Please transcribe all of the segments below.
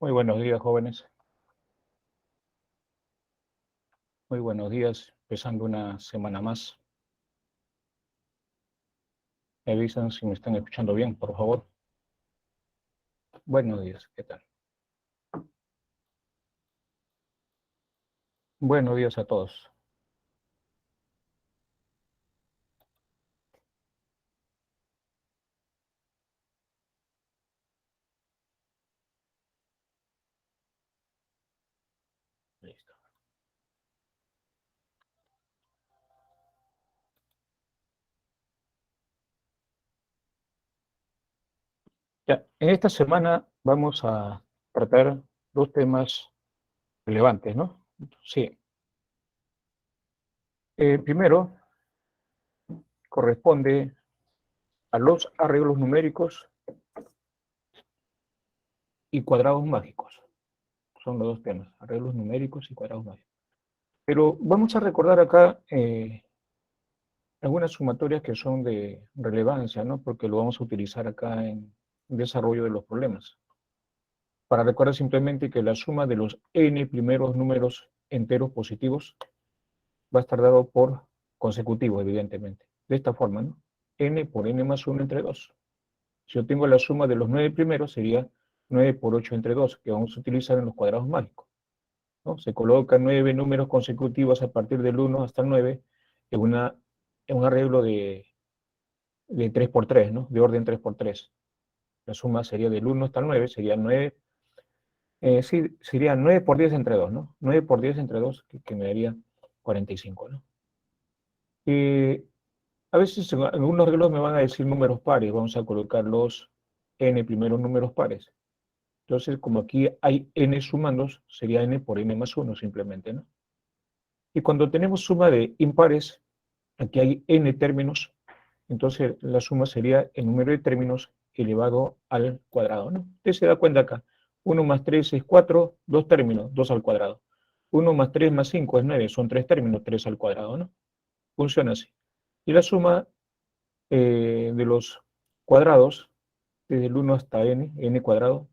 Muy buenos días, jóvenes. Muy buenos días, empezando una semana más. Me avisan si me están escuchando bien, por favor. Buenos días, ¿qué tal? Buenos días a todos. Listo. Ya, en esta semana vamos a tratar dos temas relevantes, ¿no? Sí. Primero, corresponde a los arreglos numéricos y cuadrados mágicos. Son los dos temas, arreglos numéricos y cuadrados mágicos. Pero vamos a recordar acá algunas sumatorias que son de relevancia, ¿no? Porque lo vamos a utilizar acá en desarrollo de los problemas. Para recordar simplemente que la suma de los n primeros números enteros positivos va a estar dado por consecutivo, evidentemente. De esta forma, ¿no? N por n más 1 entre 2. Si yo tengo la suma de los 9 primeros, sería 9 por 8 entre 2, que vamos a utilizar en los cuadrados mágicos, ¿no? Se colocan 9 números consecutivos a partir del 1 hasta el 9 en un arreglo de 3 por 3, ¿no? De orden 3 por 3. La suma sería del 1 hasta el 9, sería 9, sí, sería 9 por 10 entre 2, ¿no? 9 por 10 entre 2, que me daría 45, ¿no? A veces en algunos arreglos me van a decir números pares, vamos a colocar los n primeros números pares. Entonces, como aquí hay n sumandos, sería n por n más 1 simplemente, ¿no? Y cuando tenemos suma de impares, aquí hay n términos, entonces la suma sería el número de términos elevado al cuadrado, ¿no? Usted se da cuenta acá, 1 más 3 es 4, 2 términos, 2 al cuadrado. 1 más 3 más 5 es 9, son 3 términos, 3 al cuadrado, ¿no? Funciona así. Y la suma de los cuadrados, desde el 1 hasta n cuadrado,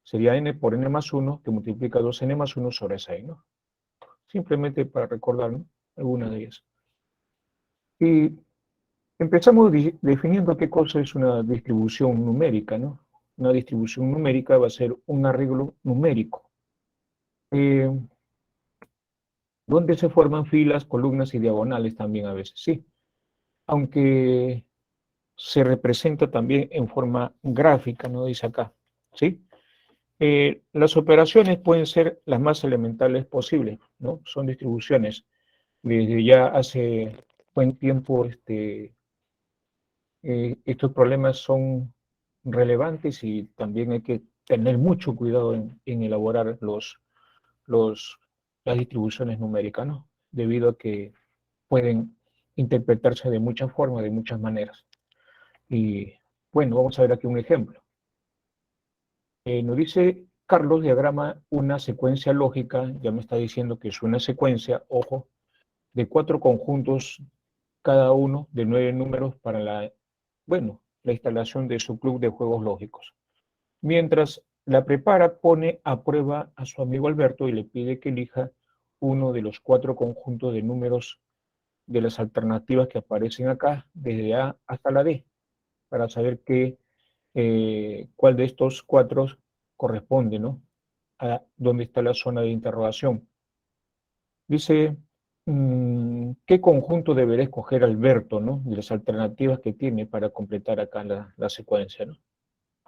sería n por n más 1, que multiplica 2n más 1 sobre 6, ¿no? Simplemente para recordar, ¿no? Algunas de ellas. Y empezamos definiendo qué cosa es una distribución numérica, ¿no? Una distribución numérica va a ser un arreglo numérico, eh, donde se forman filas, columnas y diagonales también a veces, sí. Aunque se representa también en forma gráfica, ¿no? Dice acá, ¿sí? Las operaciones pueden ser las más elementales posibles, ¿no? Son distribuciones. Desde ya hace buen tiempo, estos problemas son relevantes y también hay que tener mucho cuidado en elaborar los, las distribuciones numéricas, ¿no? Debido a que pueden interpretarse de muchas formas, de muchas maneras. Y bueno, vamos a ver aquí un ejemplo. Nos dice Carlos, diagrama una secuencia lógica, ya me está diciendo que es una secuencia, ojo, de 4 conjuntos, cada uno de 9 números para la instalación de su club de juegos lógicos. Mientras la prepara, pone a prueba a su amigo Alberto y le pide que elija uno de los 4 conjuntos de números de las alternativas que aparecen acá, desde A hasta la D, para saber cuál de estos 4 corresponde, ¿no? A dónde está la zona de interrogación. Dice, ¿qué conjunto deberá escoger Alberto, ¿no? De las alternativas que tiene para completar acá la secuencia, ¿no?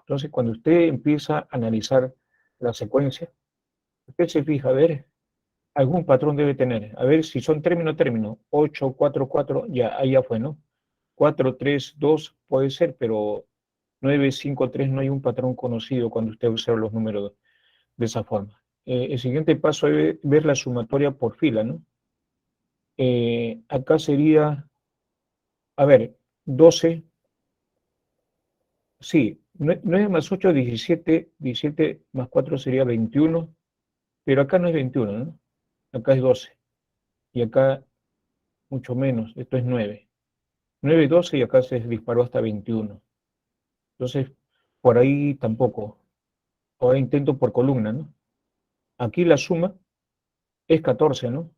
Entonces, cuando usted empieza a analizar la secuencia, usted se fija, a ver, algún patrón debe tener. A ver si son término, término. 8, 4, 4, ya, ahí ya fue, ¿no? 4, 3, 2 puede ser, pero 9, 5, 3 no hay un patrón conocido cuando usted observa los números de esa forma. El siguiente paso es ver la sumatoria por fila, ¿no? Acá sería, a ver, 12, sí, 9 más 8, 17, 17 más 4 sería 21, pero acá no es 21, ¿no? Acá es 12, y acá mucho menos, esto es 9. 9, 12 y acá se disparó hasta 21. Entonces, por ahí tampoco. Ahora intento por columna, ¿no? Aquí la suma es 14, ¿no?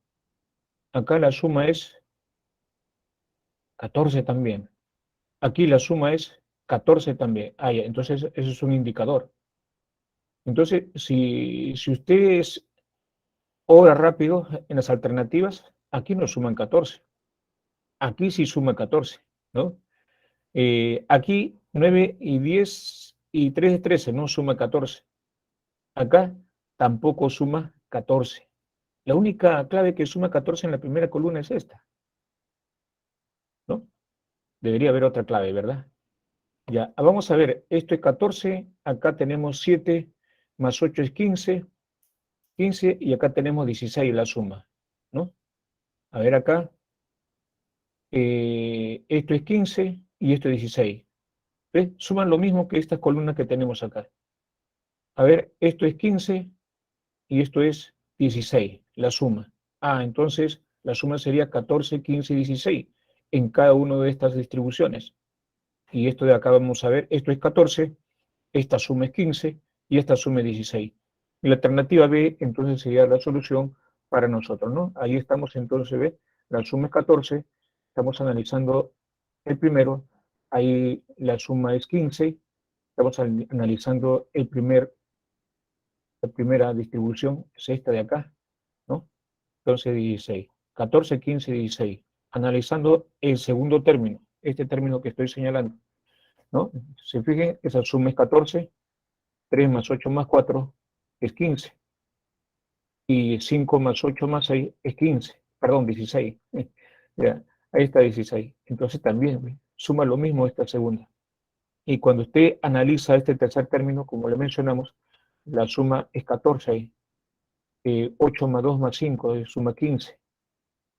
Acá la suma es 14 también. Aquí la suma es 14 también. Ah, ya, entonces eso es un indicador. Entonces, si ustedes obra rápido en las alternativas, aquí no suman 14. Aquí sí suma 14, ¿no? Aquí 9 y 10 y 3 es 13, no suma 14. Acá tampoco suma 14. La única clave que suma 14 en la primera columna es esta, ¿no? Debería haber otra clave, ¿verdad? Ya, vamos a ver, esto es 14, acá tenemos 7, más 8 es 15, 15 y acá tenemos 16 la suma, ¿no? A ver acá, esto es 15 y esto es 16. ¿Ves? Suman lo mismo que estas columnas que tenemos acá. A ver, esto es 15 y esto es 16, la suma. Ah, entonces la suma sería 14, 15 y 16 en cada una de estas distribuciones. Y esto de acá vamos a ver, esto es 14, esta suma es 15 y esta suma es 16. Y la alternativa B entonces sería la solución para nosotros, ¿no? Ahí estamos entonces, ¿ve? La suma es 14, estamos analizando el primero, ahí la suma es 15, estamos analizando la primera distribución, es esta de acá, ¿no? Entonces 16, 14, 15, 16. Analizando el segundo término, este término que estoy señalando, ¿no? Se fijen, esa suma es 14, 3 más 8 más 4 es 15, y 5 más 8 más 6 es 15, perdón, 16. Ya, ahí está 16. Entonces también suma lo mismo esta segunda. Y cuando usted analiza este tercer término, como le mencionamos, la suma es 14 ahí. 8 más 2 más 5 es suma 15.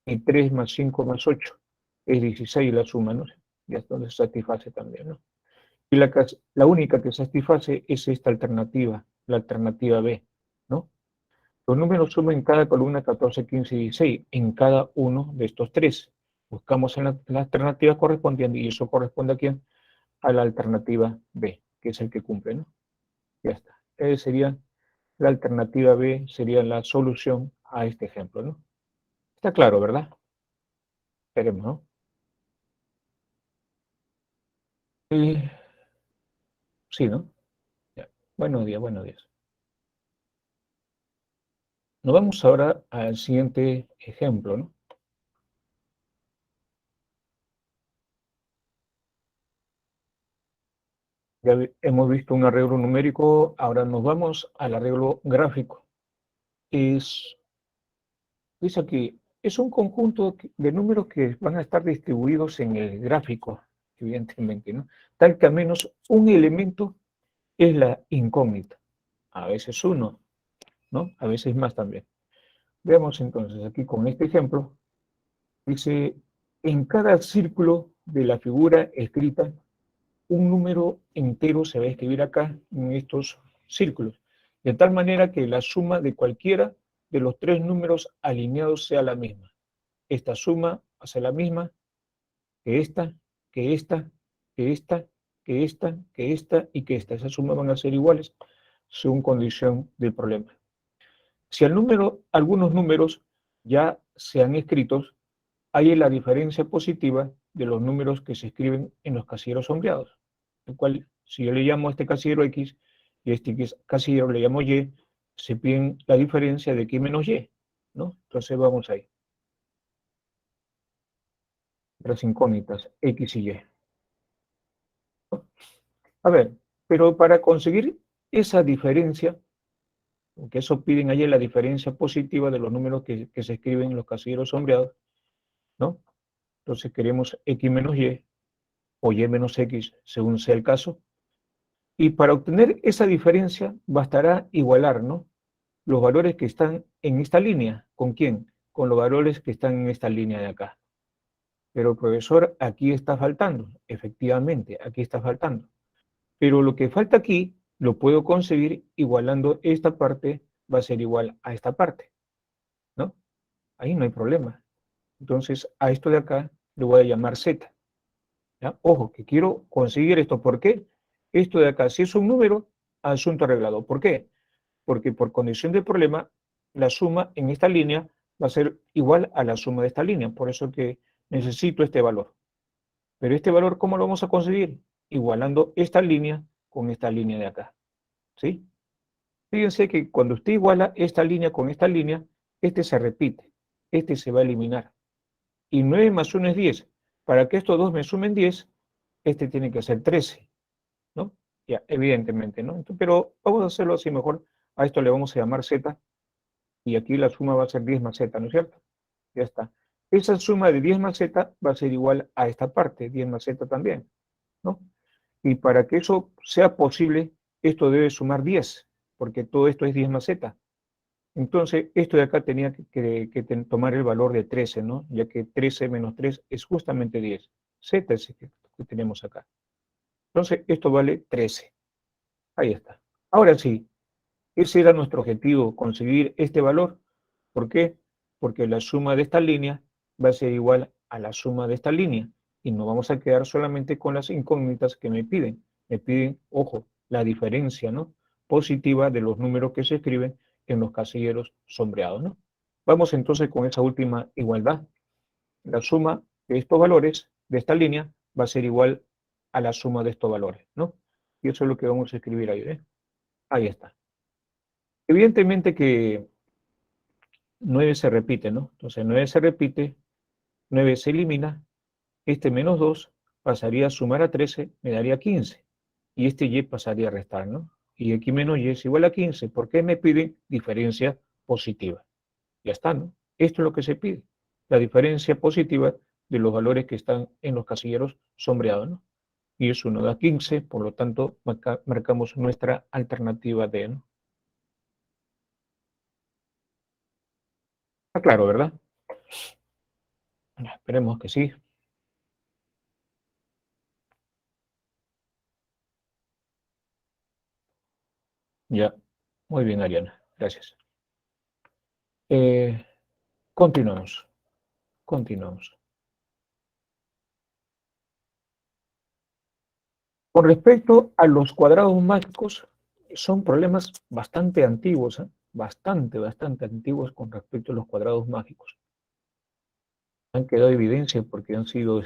Y 3 más 5 más 8 es 16 la suma, ¿no? Ya entonces satisface también, ¿no? Y la única que satisface es esta alternativa, la alternativa B, ¿no? Los números suman en cada columna 14, 15 y 16, en cada uno de estos tres. Buscamos en la alternativa correspondiente y eso corresponde a quién? A la alternativa B, que es el que cumple, ¿no? Ya está. Esa sería la alternativa B, sería la solución a este ejemplo, ¿no? Está claro, ¿verdad? Esperemos, ¿no? Eh, sí, ¿no? Ya. Buenos días, buenos días. Nos vamos ahora al siguiente ejemplo, ¿no? Ya hemos visto un arreglo numérico, ahora nos vamos al arreglo gráfico. Dice aquí, es un conjunto de números que van a estar distribuidos en el gráfico, evidentemente, ¿no? Tal que al menos un elemento es la incógnita. A veces uno, ¿no? A veces más también. Veamos entonces aquí con este ejemplo. Dice, en cada círculo de la figura escrita, un número entero se va a escribir acá en estos círculos, de tal manera que la suma de cualquiera de los tres números alineados sea la misma. Esta suma hace la misma que esta, que esta, que esta, que esta, que esta y que esta. Esas sumas van a ser iguales según condición del problema. Si algunos números ya se han escrito, hay la diferencia positiva de los números que se escriben en los casilleros sombreados. El cual, si yo le llamo a este casillero X y a este casillero le llamo Y, se piden la diferencia de X menos Y, ¿no? Entonces vamos ahí. Las incógnitas, X y Y. A ver, pero para conseguir esa diferencia, que eso piden allí la diferencia positiva de los números que se escriben en los casilleros sombreados, ¿no? Entonces queremos X menos Y o Y menos X, según sea el caso. Y para obtener esa diferencia bastará igualar, ¿no? Los valores que están en esta línea. ¿Con quién? Con los valores que están en esta línea de acá. Pero profesor, aquí está faltando. Efectivamente, aquí está faltando. Pero lo que falta aquí lo puedo conseguir igualando esta parte, va a ser igual a esta parte, ¿no? Ahí no hay problema. Entonces, a esto de acá le voy a llamar Z. ¿Ya? Ojo, que quiero conseguir esto. ¿Por qué? Esto de acá, si es un número, asunto arreglado. ¿Por qué? Porque por condición de problema, la suma en esta línea va a ser igual a la suma de esta línea. Por eso que necesito este valor. Pero este valor, ¿cómo lo vamos a conseguir? Igualando esta línea con esta línea de acá. ¿Sí? Fíjense que cuando usted iguala esta línea con esta línea, este se repite, este se va a eliminar. Y 9 más 1 es 10. Para que estos dos me sumen 10, este tiene que ser 13, ¿no? Ya, evidentemente, ¿no? Pero vamos a hacerlo así mejor. A esto le vamos a llamar z, y aquí la suma va a ser 10 más z, ¿no es cierto? Ya está. Esa suma de 10 más z va a ser igual a esta parte, 10 más z también, ¿no? Y para que eso sea posible, esto debe sumar 10, porque todo esto es 10 más z. Entonces, esto de acá tenía que tomar el valor de 13, ¿no? Ya que 13 menos 3 es justamente 10. Z es el que tenemos acá. Entonces, esto vale 13. Ahí está. Ahora sí, ese era nuestro objetivo, conseguir este valor. ¿Por qué? Porque la suma de esta línea va a ser igual a la suma de esta línea. Y no vamos a quedar solamente con las incógnitas que me piden. Me piden, ojo, la diferencia, ¿no? Positiva de los números que se escriben en los casilleros sombreados, ¿no? Vamos entonces con esa última igualdad. La suma de estos valores de esta línea va a ser igual a la suma de estos valores, ¿no? Y eso es lo que vamos a escribir ahí, ¿eh? Ahí está. Evidentemente que 9 se repite, ¿no? Entonces 9 se repite, 9 se elimina, este menos 2 pasaría a sumar a 13, me daría 15. Y este y pasaría a restar, ¿no? Y aquí menos y es igual a 15. ¿Por qué me piden diferencia positiva? Ya está, ¿no? Esto es lo que se pide, la diferencia positiva de los valores que están en los casilleros sombreados, ¿no? Y eso nos da 15, por lo tanto, marcamos nuestra alternativa D, ¿no? Está claro, ¿verdad? Esperemos que sí. Ya. Muy bien, Ariana. Gracias. Eh, continuamos. Continuamos. Con respecto a los cuadrados mágicos, son problemas bastante antiguos, ¿eh? Bastante antiguos con respecto a los cuadrados mágicos. Han quedado evidencia porque han sido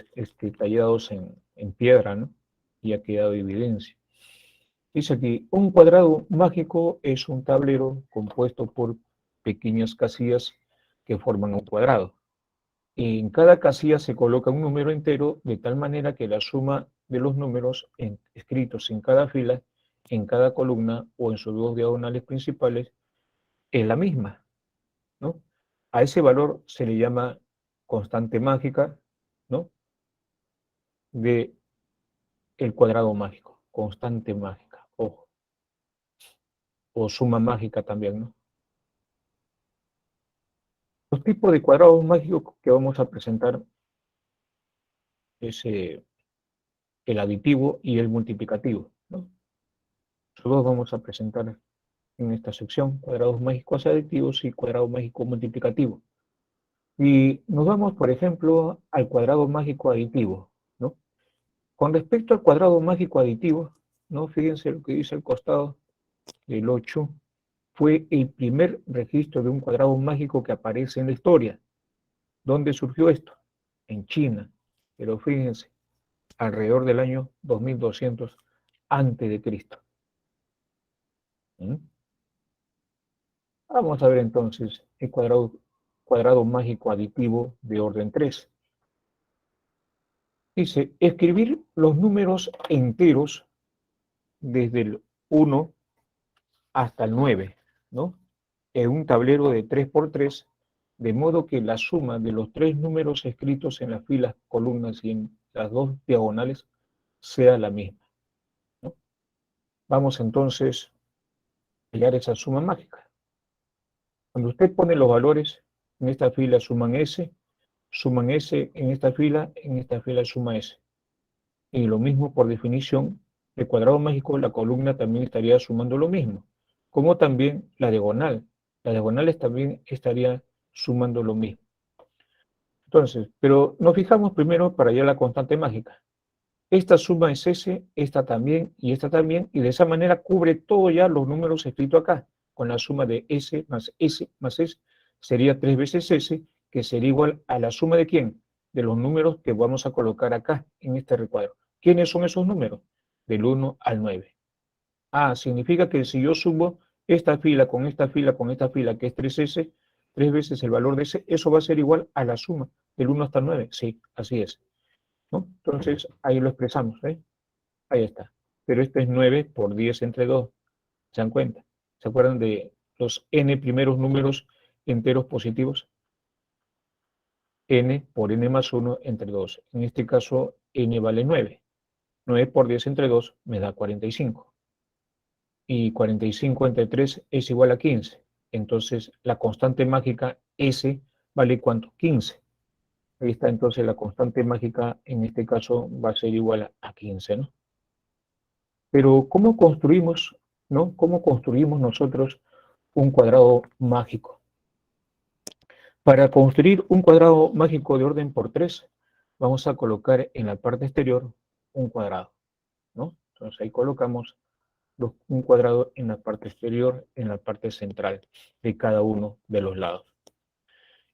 tallados en piedra, ¿no? Y ha quedado evidencia. Dice aquí, un cuadrado mágico es un tablero compuesto por pequeñas casillas que forman un cuadrado. En cada casilla se coloca un número entero de tal manera que la suma de los números escritos en cada fila, en cada columna o en sus dos diagonales principales es la misma, ¿no? A ese valor se le llama constante mágica, ¿no? De el cuadrado mágico, constante mágica, ojo, o suma mágica también, ¿no? Los tipos de cuadrados mágicos que vamos a presentar es el aditivo y el multiplicativo, ¿no? Nosotros vamos a presentar en esta sección cuadrados mágicos aditivos y cuadrado mágico multiplicativo. Y nos vamos, por ejemplo, al cuadrado mágico aditivo, ¿no? Con respecto al cuadrado mágico aditivo, ¿no? Fíjense lo que dice al costado del 8, fue el primer registro de un cuadrado mágico que aparece en la historia. ¿Dónde surgió esto? En China. Pero fíjense, alrededor del año 2200 antes de Cristo. ¿Mm? Vamos a ver entonces el cuadrado mágico aditivo de orden 3. Dice, escribir los números enteros desde el 1 hasta el 9, ¿no? En un tablero de 3 por 3, de modo que la suma de los tres números escritos en las filas, columnas y en las dos diagonales sea la misma, ¿no? Vamos entonces a hallar esa suma mágica. Cuando usted pone los valores, en esta fila suman S en esta fila suma S. Y lo mismo por definición, el cuadrado mágico, la columna también estaría sumando lo mismo, como también la diagonal. Las diagonales también estarían sumando lo mismo. Entonces, pero nos fijamos primero para hallar la constante mágica. esta suma es S, esta también, y de esa manera cubre todo ya los números escritos acá, con la suma de S más S más S, sería 3 veces S, que sería igual a la suma de ¿quién? De los números que vamos a colocar acá, en este recuadro. ¿Quiénes son esos números? Del 1 al 9. Ah, significa que si yo subo esta fila con esta fila con esta fila, que es 3S, 3 veces el valor de S, eso va a ser igual a la suma del 1 hasta el 9. Sí, así es, ¿no? Entonces, ahí lo expresamos, ¿eh? Ahí está. Pero esto es 9 por 10 entre 2. ¿Se dan cuenta? ¿Se acuerdan de los n primeros números enteros positivos? N por n más 1 entre 2. En este caso, n vale 9. 9 por 10 entre 2 me da 45. Y 45 entre 3 es igual a 15. Entonces, la constante mágica S vale ¿cuánto? 15. Ahí está, entonces la constante mágica en este caso va a ser igual a 15, ¿no? Pero ¿cómo construimos, ¿no? ¿Cómo construimos nosotros un cuadrado mágico? Para construir un cuadrado mágico de orden por 3, vamos a colocar en la parte exterior un cuadrado, ¿no? Entonces ahí colocamos un cuadrado en la parte exterior, en la parte central de cada uno de los lados.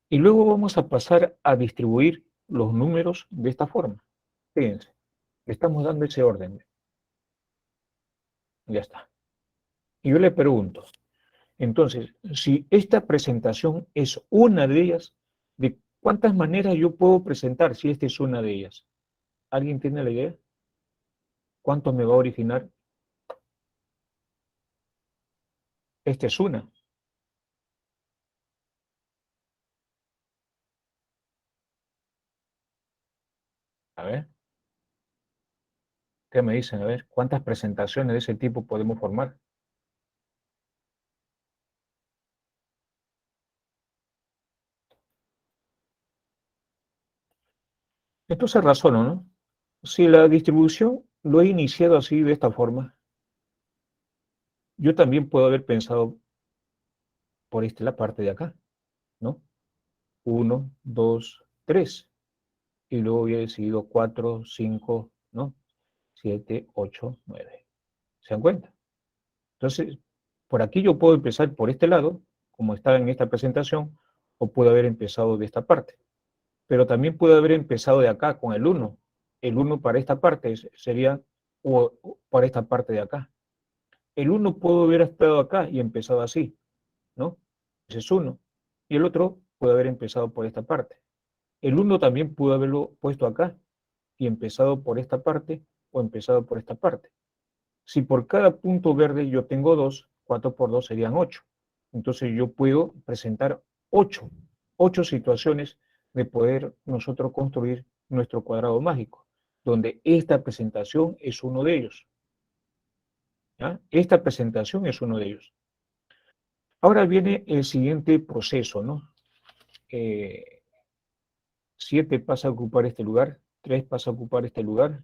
Y luego vamos a pasar a distribuir los números de esta forma. Fíjense, le estamos dando ese orden. Ya está. Y yo le pregunto, entonces, si esta presentación es una de ellas, ¿de cuántas maneras yo puedo presentar si esta es una de ellas? ¿Alguien tiene la idea? ¿Cuánto me va a originar? Esta es una. A ver, ¿qué me dicen? A ver, ¿cuántas presentaciones de ese tipo podemos formar? Entonces razono, ¿no? Si la distribución lo he iniciado así, de esta forma, yo también puedo haber pensado por la parte de acá, ¿no? Uno, 2, 3. Y luego hubiera decidido 4, 5, ¿no? 7, 8, 9. ¿Se dan cuenta? Entonces, por aquí yo puedo empezar por este lado, como está en esta presentación, o puedo haber empezado de esta parte. Pero también puedo haber empezado de acá con el 1. El 1 para esta parte sería, o para esta parte de acá. El 1 pudo haber estado acá y empezado así, ¿no? Ese es 1. Y el otro puede haber empezado por esta parte. El 1 también pudo haberlo puesto acá y empezado por esta parte o empezado por esta parte. Si por cada punto verde yo tengo 2, 4 por 2 serían 8. Entonces yo puedo presentar 8, 8 situaciones de poder nosotros construir nuestro cuadrado mágico, donde esta presentación es uno de ellos. ¿Ya? Esta presentación es uno de ellos. Ahora viene el siguiente proceso, ¿no? 7 pasa a ocupar este lugar, 3 pasa a ocupar este lugar,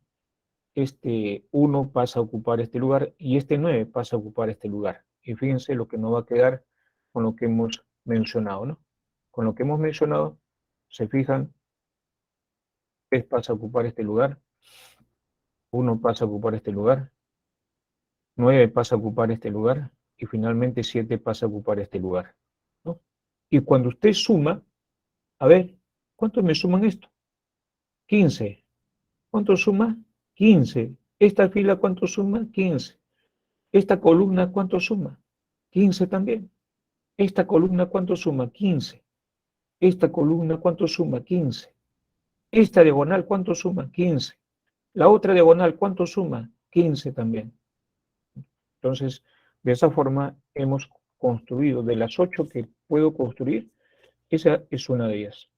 este 1 pasa a ocupar este lugar y este 9 pasa a ocupar este lugar. Y fíjense lo que nos va a quedar con lo que hemos mencionado, ¿no? Con lo que hemos mencionado, se fijan, 3 pasa a ocupar este lugar, 1 pasa a ocupar este lugar, 9 pasa a ocupar este lugar y finalmente 7 pasa a ocupar este lugar, ¿no? Y cuando usted suma, a ver, ¿cuánto me suman esto? 15. ¿Cuánto suma? 15. Esta fila, ¿cuánto suma? 15. Esta columna, ¿cuánto suma? 15 también. Esta columna, ¿cuánto suma? 15. Esta columna, ¿cuánto suma? 15. Esta diagonal, ¿cuánto suma? 15. La otra diagonal, ¿cuánto suma? 15 también. Entonces, de esa forma hemos construido, de las 8 que puedo construir, esa es una de ellas,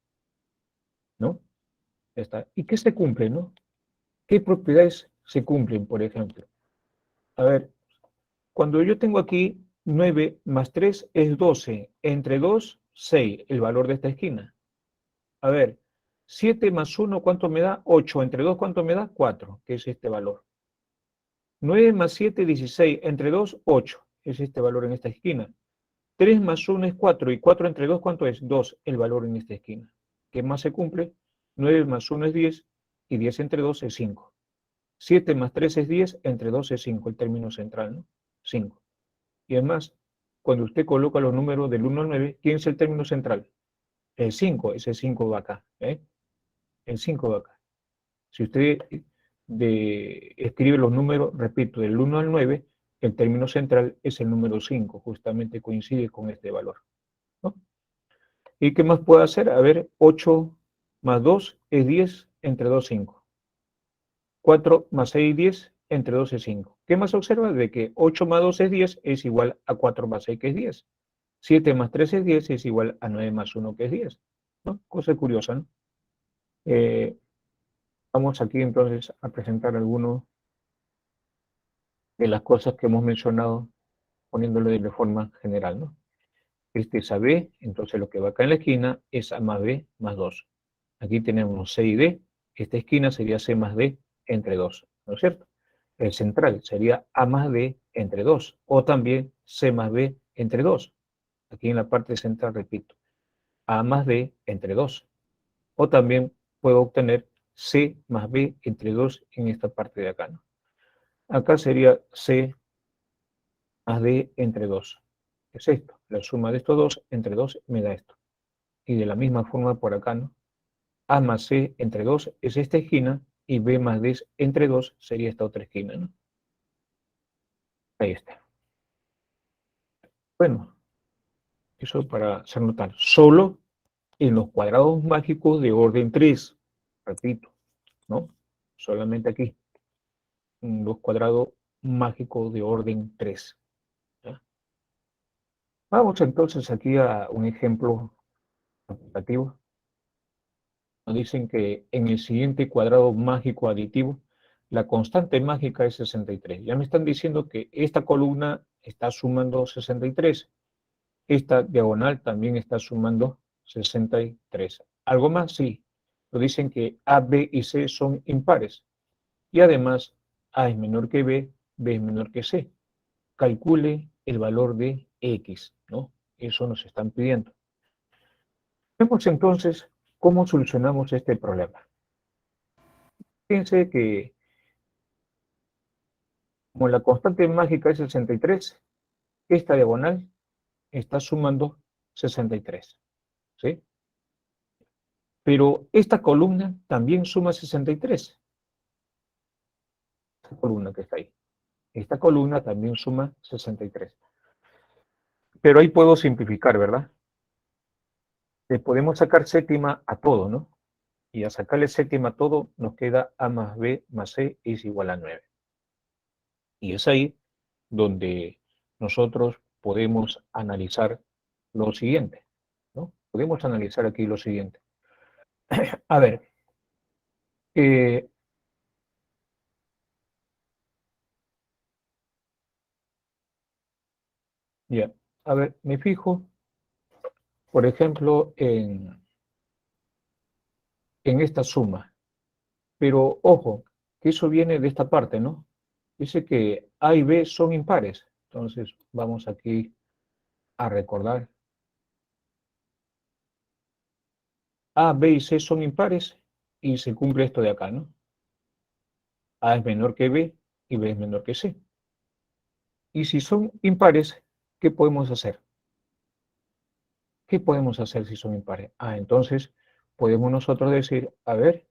¿no? Ya está. ¿Y qué se cumple, no? ¿Qué propiedades se cumplen, por ejemplo? A ver, cuando yo tengo aquí 9 más 3 es 12, entre 2, 6, el valor de esta esquina. A ver, 7 más 1, ¿cuánto me da? 8, entre 2, ¿cuánto me da? 4, que es este valor. 9 más 7, 16, entre 2, 8, es este valor en esta esquina. 3 más 1 es 4, y 4 entre 2, ¿cuánto es? 2, el valor en esta esquina. ¿Qué más se cumple? 9 más 1 es 10, y 10 entre 2 es 5. 7 más 3 es 10, entre 2 es 5, el término central, ¿no? 5. Y además, cuando usted coloca los números del 1 al 9, ¿quién es el término central? El 5, ese 5 va acá, ¿eh? El 5 va acá. Si usted escribe los números, repito, del 1 al 9, el término central es el número 5, justamente coincide con este valor, ¿no? ¿Y qué más puedo hacer? A ver, 8 más 2 es 10, entre 2, 5. 4 más 6, 10, entre 2 es 5. ¿Qué más observa? De que 8 más 2 es 10, es igual a 4 más 6, que es 10. 7 más 3 es 10, es igual a 9 más 1, que es 10. ¿No? Cosa curiosa, ¿no? Eh, Vamos aquí entonces a presentar algunas de las cosas que hemos mencionado, poniéndolo de forma general, ¿no? Este es AB, entonces lo que va acá en la esquina es A más B más 2. Aquí tenemos C y D, esta esquina sería C más D entre 2, ¿no es cierto? El central sería A más D entre 2, o también C más B entre 2. Aquí en la parte central, repito, A más D entre 2. O también puedo obtener C más B entre 2 en esta parte de acá, ¿no? Acá sería C más D entre 2. ¿Qué es esto? La suma de estos dos entre 2 me da esto. Y de la misma forma por acá, ¿no? A más C entre 2 es esta esquina y B más D entre 2 sería esta otra esquina, ¿no? Ahí está. Bueno, eso para hacer notar. Solo en los cuadrados mágicos de orden 3, repito, ¿no? Solamente aquí, en los cuadrados mágicos de orden 3. ¿Ya? Vamos entonces aquí a un ejemplo aplicativo. Nos dicen que en el siguiente cuadrado mágico aditivo, la constante mágica es 63. Ya me están diciendo que esta columna está sumando 63. Esta diagonal también está sumando 63. ¿Algo más? Sí. Nos dicen que A, B y C son impares. Y además, A es menor que B, B es menor que C. Calcule el valor de X, ¿no? Eso nos están pidiendo. Vemos entonces cómo solucionamos este problema. Fíjense que como la constante mágica es 63, esta diagonal está sumando 63, ¿sí? Pero esta columna también suma 63. Esta columna que está ahí. Esta columna también suma 63. Pero ahí puedo simplificar, ¿verdad? Le podemos sacar séptima a todo, ¿no? Y a sacarle séptima a todo nos queda A más B más C es igual a 9. Y es ahí donde nosotros podemos analizar lo siguiente, ¿no? Podemos analizar aquí lo siguiente. A ver, eh, ya, a ver, me fijo, por ejemplo, en esta suma, pero ojo, que eso viene de esta parte, ¿no? Dice que A y B son impares, entonces vamos aquí a recordar. A, B y C son impares y se cumple esto de acá, ¿no? A es menor que B y B es menor que C. Y si son impares, ¿qué podemos hacer? ¿Qué podemos hacer si son impares? Ah, entonces podemos nosotros decir, a ver,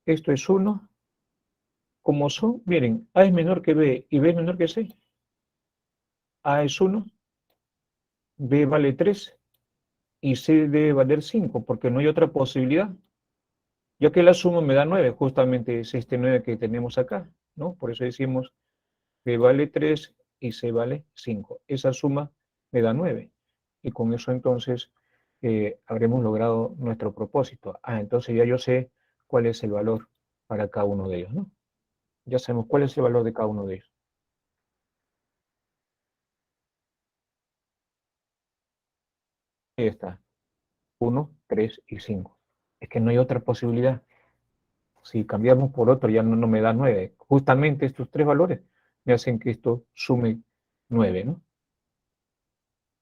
esto es 1, como son, miren, A es menor que B y B es menor que C. A es 1, B vale 3 y C debe valer 5, porque no hay otra posibilidad. Ya que la suma me da 9, justamente es este 9 que tenemos acá, ¿no? Por eso decimos B vale 3 y C vale 5. Esa suma me da 9. Y con eso entonces habremos logrado nuestro propósito. Ah, entonces ya yo sé cuál es el valor para cada uno de ellos, ¿no? Ya sabemos cuál es el valor de cada uno de ellos. Ahí está. 1, 3 y 5. Es que no hay otra posibilidad. Si cambiamos por otro ya no me da 9. Justamente estos tres valores me hacen que esto sume 9, ¿no?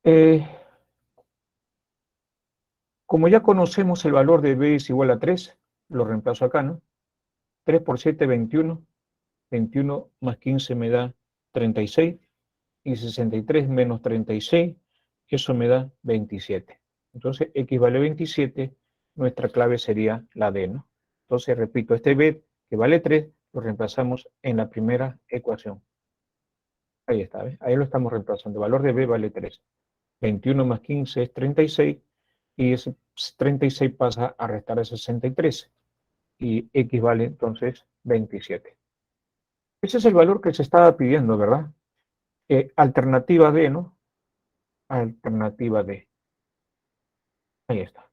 Eh, Como ya conocemos el valor de B es igual a 3, lo reemplazo acá, ¿no? 3 por 7, 21. 21 más 15 me da 36, y 63 menos 36, eso me da 27. Entonces, x vale 27, nuestra clave sería la D, ¿no? Entonces, repito, este B que vale 3, lo reemplazamos en la primera ecuación. Ahí está, ¿ves? Ahí lo estamos reemplazando. El valor de B vale 3. 21 más 15 es 36, y ese 36 pasa a restar a 63, y x vale entonces 27. Ese es el valor que se estaba pidiendo, ¿verdad? Alternativa D, ¿no? Alternativa D. Ahí está,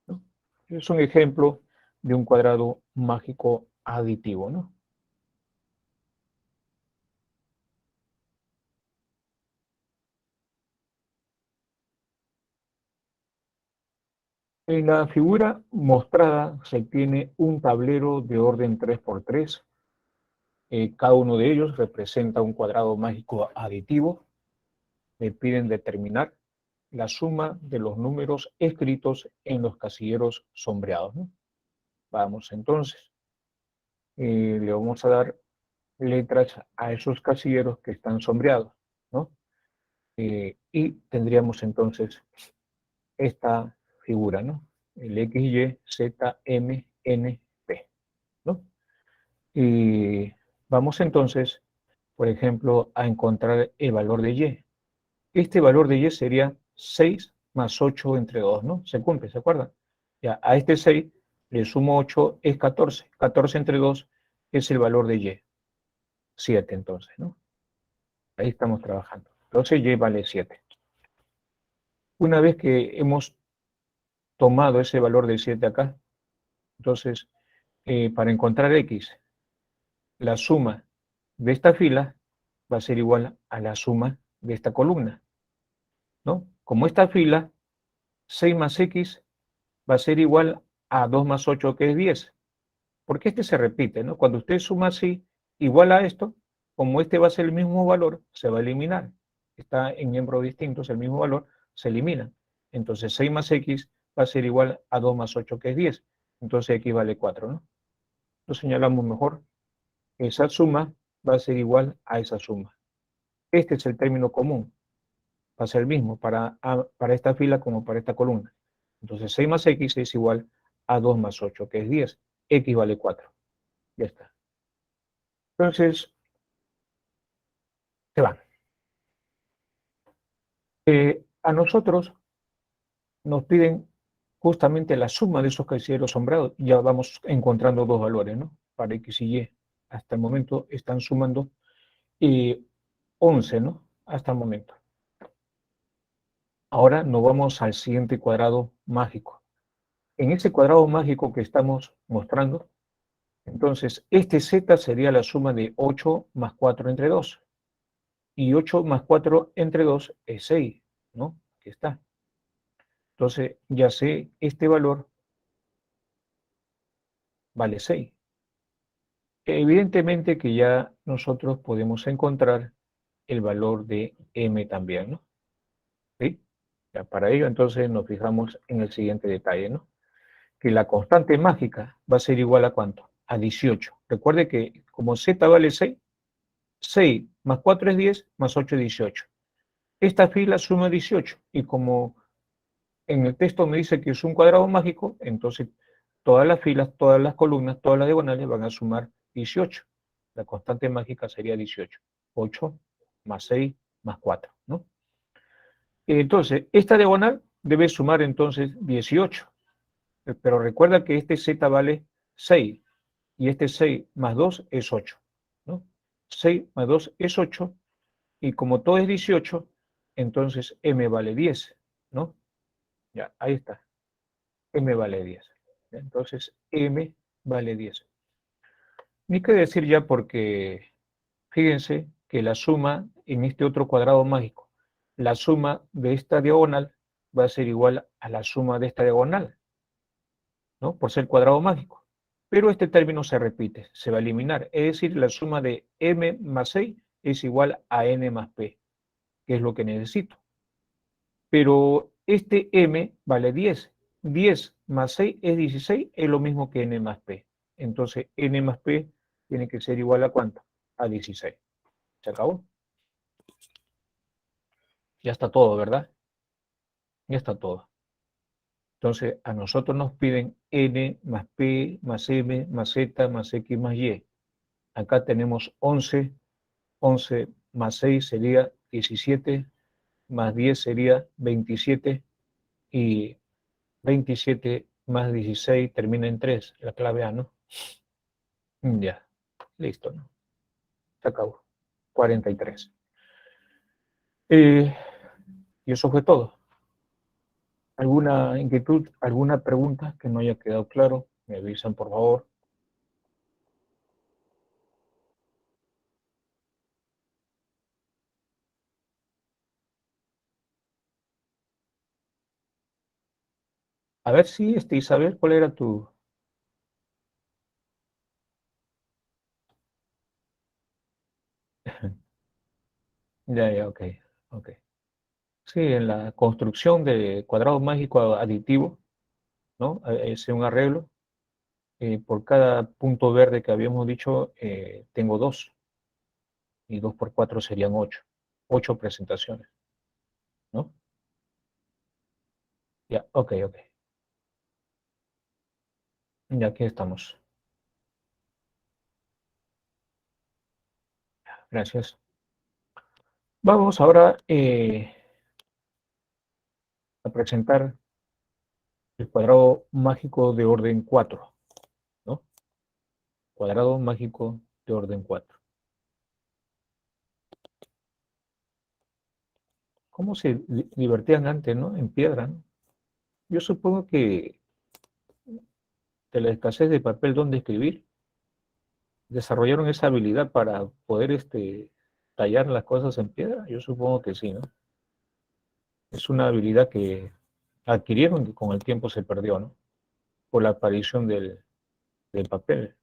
¿no? Es un ejemplo de un cuadrado mágico aditivo, ¿no? En la figura mostrada se tiene un tablero de orden 3×3. Cada uno de ellos representa un cuadrado mágico aditivo. Me piden determinar la suma de los números escritos en los casilleros sombreados, ¿no? Vamos entonces, le vamos a dar letras a esos casilleros que están sombreados, ¿no? Y tendríamos entonces esta figura, ¿no? El X, Y, Z, M, N, P, ¿no? Y vamos entonces, por ejemplo, a encontrar el valor de Y. Este valor de Y sería 6 más 8 entre 2, ¿no? Se cumple, ¿se acuerdan? Ya, a este 6 le sumo 8, es 14. 14 entre 2 es el valor de Y. 7 entonces, ¿no? Ahí estamos trabajando. Entonces Y vale 7. Una vez que hemos tomado ese valor de 7 acá, entonces, para encontrar X, la suma de esta fila va a ser igual a la suma de esta columna, ¿no? Como esta fila, 6 más X va a ser igual a 2 más 8, que es 10. Porque este se repite, ¿no? Cuando usted suma así, igual a esto, como este va a ser el mismo valor, se va a eliminar. Está en miembros distintos, el mismo valor, se elimina. Entonces 6 más X va a ser igual a 2 más 8, que es 10. Entonces X vale 4, ¿no? Lo señalamos mejor. Esa suma va a ser igual a esa suma. Este es el término común. Va a ser el mismo para esta fila como para esta columna. Entonces 6 más X es igual a 2 más 8, que es 10. X vale 4. Ya está. Entonces, se van. A nosotros nos piden justamente la suma de esos casilleros sombreados. Ya vamos encontrando dos valores, ¿no? Para X y Y. Hasta el momento están sumando 11, ¿no? Hasta el momento. Ahora nos vamos al siguiente cuadrado mágico. En ese cuadrado mágico que estamos mostrando, entonces, este Z sería la suma de 8 más 4 entre 2. Y 8 más 4 entre 2 es 6, ¿no? Aquí está. Entonces, ya sé, este valor vale 6. Evidentemente que ya nosotros podemos encontrar el valor de M también, ¿no? ¿Sí? Ya para ello, entonces, nos fijamos en el siguiente detalle, ¿no? Que la constante mágica va a ser igual a ¿cuánto? A 18. Recuerde que como Z vale 6, 6 más 4 es 10, más 8 es 18. Esta fila suma 18, y como en el texto me dice que es un cuadrado mágico, entonces todas las filas, todas las columnas, todas las diagonales van a sumar 18. La constante mágica sería 18. 8 más 6 más 4, ¿no? Entonces, esta diagonal debe sumar entonces 18. Pero recuerda que este Z vale 6, y este 6 más 2 es 8, ¿no? 6 más 2 es 8, y como todo es 18, entonces M vale 10, ¿no? Ya, ahí está. M vale 10. Entonces, M vale 10. Ni que decir ya, porque fíjense que la suma en este otro cuadrado mágico, la suma de esta diagonal va a ser igual a la suma de esta diagonal, ¿no? Por ser cuadrado mágico. Pero este término se repite, se va a eliminar. Es decir, la suma de M más 6 es igual a N más P, que es lo que necesito. Pero este M vale 10. 10 más 6 es 16, es lo mismo que N más P. Entonces, N más P tiene que ser igual a ¿cuánto? a 16. ¿Se acabó? Ya está todo, ¿verdad? Ya está todo. Entonces, a nosotros nos piden n más p más m más z más x más y. Acá tenemos 11. 11 más 6 sería 17, más 10 sería 27, y 27 más 16 termina en 3, la clave A, ¿no? Ya, listo, ¿no? Se acabó. 43. Y eso fue todo. ¿Alguna inquietud, alguna pregunta que no haya quedado claro? Me avisan, por favor. A ver si, Isabel, ¿cuál era tu...? Ya, ya, ok, ok. Sí, en la construcción de cuadrado mágico aditivo, ¿no? Es un arreglo. Por cada punto verde que habíamos dicho, tengo 2. Y 2 por 4 serían 8. 8 presentaciones, ¿no? Ya, ok, ok. Ya aquí estamos. Gracias. Vamos ahora a presentar el cuadrado mágico de orden 4, ¿no? Cuadrado mágico de orden 4. ¿Cómo se divertían antes, no? En piedra, ¿no? Yo supongo que de la escasez de papel donde escribir, desarrollaron esa habilidad para poder tallar las cosas en piedra. Yo supongo que sí, ¿no? Es una habilidad que adquirieron que con el tiempo se perdió, ¿no? Por la aparición del papel.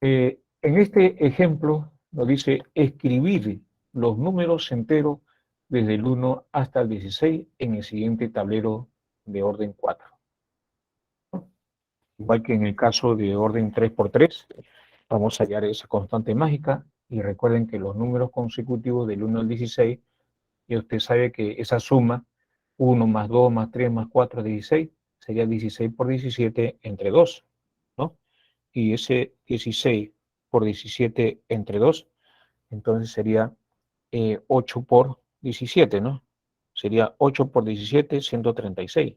En este ejemplo nos dice escribir los números enteros desde el 1 hasta el 16 en el siguiente tablero de orden 4. Igual que en el caso de orden 3×3, vamos a hallar esa constante mágica, y recuerden que los números consecutivos del 1 al 16, y usted sabe que esa suma, 1 más 2 más 3 más 4 es 16, sería 16 por 17 entre 2, ¿no? Y ese 16 por 17 entre 2, entonces sería 8 por 17, ¿no? Sería 8 por 17, 136.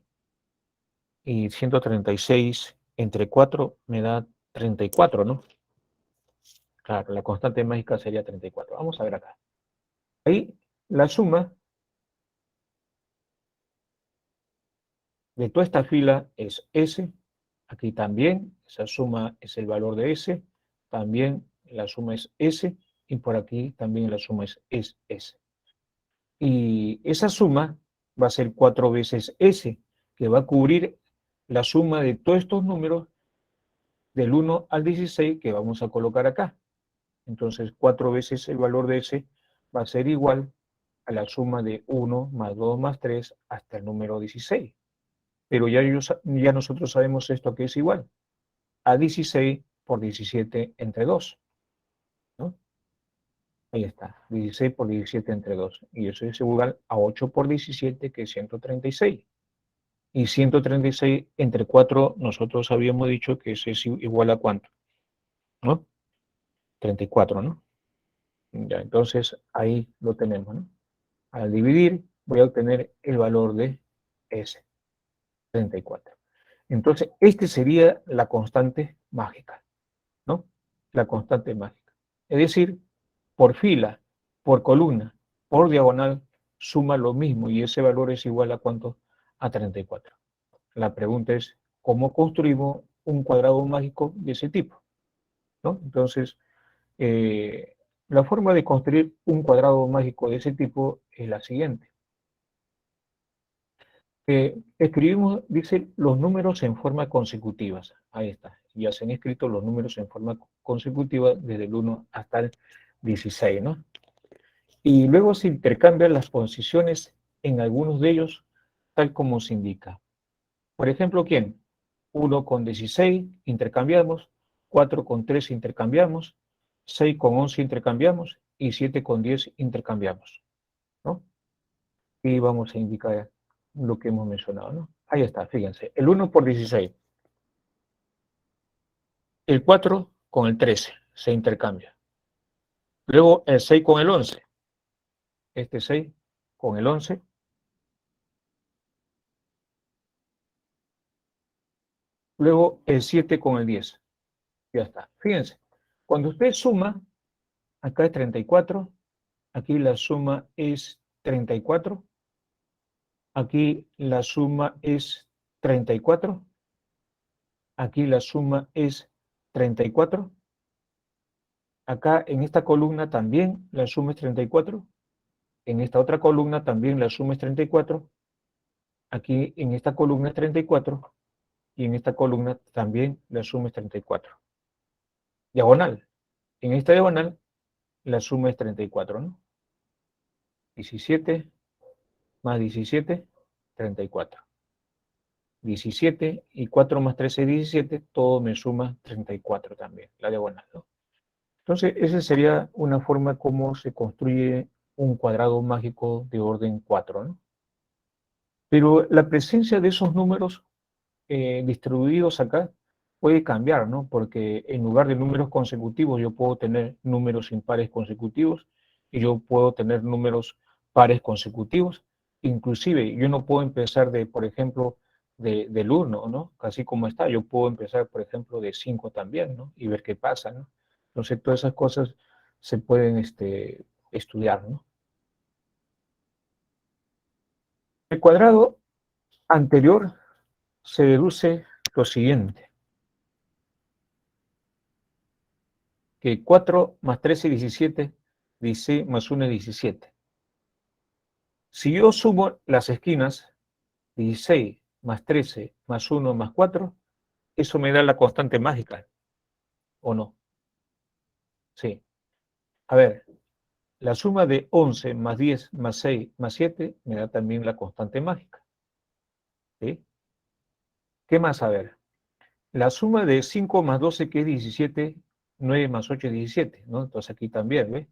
Y 136 entre 4 me da 34, ¿no? Claro, la constante mágica sería 34. Vamos a ver acá. Ahí la suma de toda esta fila es S. Aquí también, esa suma es el valor de S. También la suma es S. Y por aquí también la suma es S. Y esa suma va a ser 4 veces S, que va a cubrir la suma de todos estos números del 1 al 16 que vamos a colocar acá. Entonces, 4 veces el valor de S va a ser igual a la suma de 1 más 2 más 3 hasta el número 16. Pero ya nosotros sabemos esto que es igual a 16 por 17 entre 2, ¿no? Ahí está, 16 por 17 entre 2. Y eso es igual a 8 por 17, que es 136. Y 136 entre 4, nosotros habíamos dicho que eso es igual a ¿cuánto? ¿No? 34, ¿no? Ya, entonces ahí lo tenemos, ¿no? Al dividir voy a obtener el valor de S, 34. Entonces, este sería la constante mágica, ¿no? La constante mágica. Es decir, por fila, por columna, por diagonal, suma lo mismo, y ese valor es igual a ¿cuánto? A 34. La pregunta es, ¿cómo construimos un cuadrado mágico de ese tipo? ¿No? Entonces, eh, la forma de construir un cuadrado mágico de ese tipo es la siguiente. Escribimos, dice, los números en forma consecutiva. Ahí está. Ya se han escrito los números en forma consecutiva desde el 1 hasta el 16, ¿no? Y luego se intercambian las posiciones en algunos de ellos, tal como se indica. Por ejemplo, ¿quién? 1 con 16 intercambiamos, 4 con 3 intercambiamos, 6 con 11 intercambiamos y 7 con 10 intercambiamos, ¿no? Y vamos a indicar lo que hemos mencionado, ¿no? Ahí está, fíjense, el 1 por 16. El 4 con el 13 se intercambia. Luego el 6 con el 11. Este 6 con el 11. Luego el 7 con el 10. Ya está. Fíjense, cuando usted suma, acá es 34, aquí la suma es 34, aquí la suma es 34, aquí la suma es 34, acá en esta columna también la suma es 34, en esta otra columna también la suma es 34, aquí en esta columna es 34 y en esta columna también la suma es 34. Diagonal. En esta diagonal la suma es 34, ¿no? 17 más 17, 34. 17 y 4 más 13, 17, todo me suma 34 también, la diagonal, ¿no? Entonces, esa sería una forma como se construye un cuadrado mágico de orden 4, ¿no? Pero la presencia de esos números distribuidos acá puede cambiar, ¿no? Porque en lugar de números consecutivos, yo puedo tener números impares consecutivos y yo puedo tener números pares consecutivos. Inclusive, yo no puedo empezar de, por ejemplo, del 1, ¿no? Así como está, yo puedo empezar, por ejemplo, de 5 también, ¿no? Y ver qué pasa, ¿no? Entonces, todas esas cosas se pueden estudiar, ¿no? El cuadrado anterior se deduce lo siguiente, que 4 más 13 es 17, 16 más 1 es 17. Si yo sumo las esquinas, 16 más 13 más 1 más 4, eso me da la constante mágica, ¿o no? Sí. A ver, la suma de 11 más 10 más 6 más 7 me da también la constante mágica. ¿Sí? ¿Qué más? A ver, la suma de 5 más 12, que es 17, 9 más 8 es 17, ¿no? Entonces aquí también, ¿ves?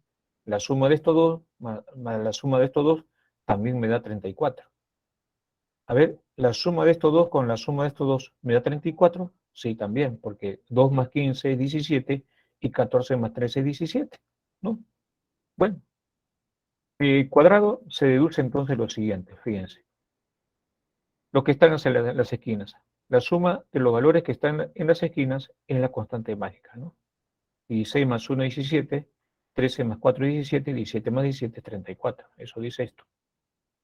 La suma de estos dos, más la suma de estos dos, también me da 34. A ver, la suma de estos dos con la suma de estos dos, ¿me da 34? Sí, también, porque 2 más 15 es 17 y 14 más 13 es 17, ¿no? Bueno, el cuadrado se deduce entonces lo siguiente, fíjense. Lo que están en las esquinas. La suma de los valores que están en las esquinas es la constante mágica, ¿no? 16 más 1 es 17, 13 más 4 es 17, 17 más 17 es 34. Eso dice esto,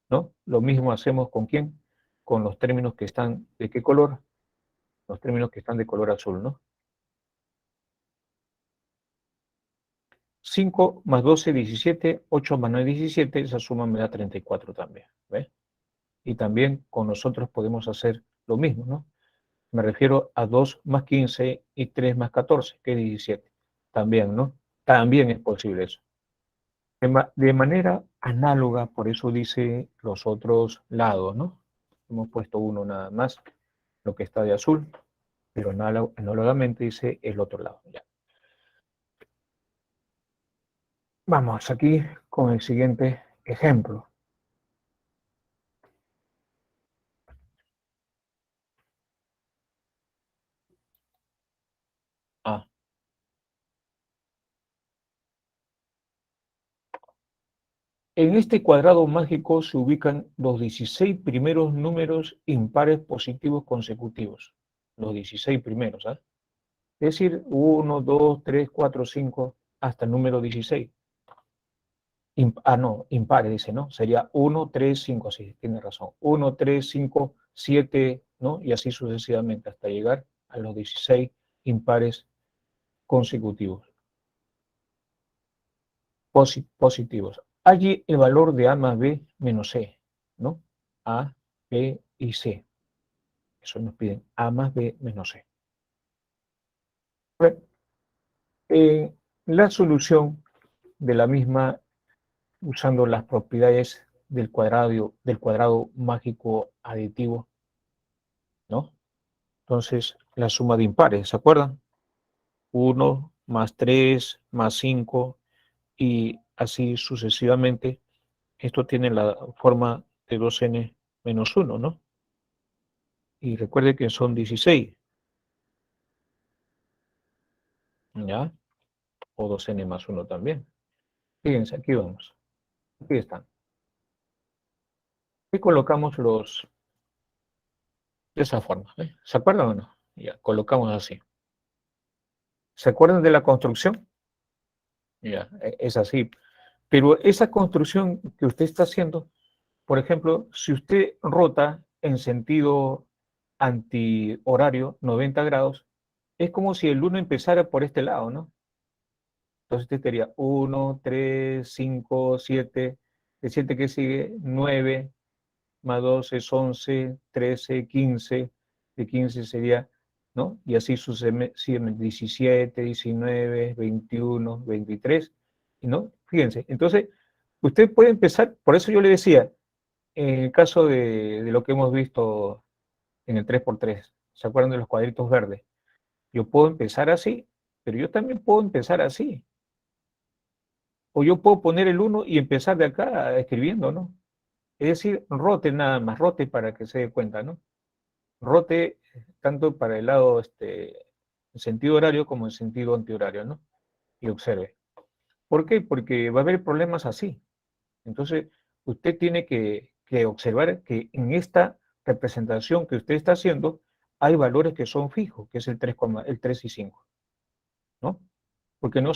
¿no? Lo mismo hacemos con quién, con los términos que están, ¿de qué color? Los términos que están de color azul, ¿no? 5 más 12, 17, 8 más 9, 17, esa suma me da 34 también, ¿ves? Y también con nosotros podemos hacer lo mismo, ¿no? Me refiero a 2 más 15 y 3 más 14, que es 17. También, ¿no? También es posible eso. De manera análoga, por eso dice los otros lados, ¿no? Hemos puesto uno nada más, lo que está de azul, pero análogamente dice el otro lado. Ya. Vamos aquí con el siguiente ejemplo. Ah, en este cuadrado mágico se ubican los 16 primeros números impares positivos consecutivos. Los 16 primeros, ¿ah? Es decir, 1, 2, 3, 4, 5, hasta el número 16. No, impares dice, ¿no? Sería 1, 3, 5, sí, tiene razón. 1, 3, 5, 7, ¿no? Y así sucesivamente hasta llegar a los 16 impares consecutivos, positivos. Allí el valor de A más B menos C, ¿no? A, B y C. Eso nos piden A más B menos C. Bueno, la solución de la misma, usando las propiedades del cuadrado mágico aditivo, ¿no? Entonces, la suma de impares, ¿se acuerdan? 1 más 3, más 5 y así sucesivamente. Esto tiene la forma de 2n menos 1, ¿no? Y recuerde que son 16, ¿ya? O 2n más 1 también. Fíjense, aquí vamos. Aquí están. Y colocamos los de esa forma. ¿Eh? ¿Se acuerdan o no? Ya, colocamos así. ¿Se acuerdan de la construcción? Ya, es así. Pero esa construcción que usted está haciendo, por ejemplo, si usted rota en sentido antihorario 90 grados, es como si el 1 empezara por este lado, ¿no? Entonces usted tendría 1, 3, 5, 7, de 7 que sigue, 9, más 2 es 11, 13, 15, de 15 sería, ¿no? Y así sucesivamente, 17, 19, 21, 23, ¿no? Fíjense, entonces, usted puede empezar, por eso yo le decía, en el caso de lo que hemos visto en el 3x3, ¿se acuerdan de los cuadritos verdes? Yo puedo empezar así, pero yo también puedo empezar así. O yo puedo poner el 1 y empezar de acá escribiendo, ¿no? Es decir, rote nada más, rote para que se dé cuenta, ¿no? Rote tanto para el lado en sentido horario como en sentido antihorario, ¿no? Y observe. ¿Por qué? Porque va a haber problemas así. Entonces, usted tiene que observar que en esta representación que usted está haciendo hay valores que son fijos, que es el 3 y 5, ¿no? Porque, no,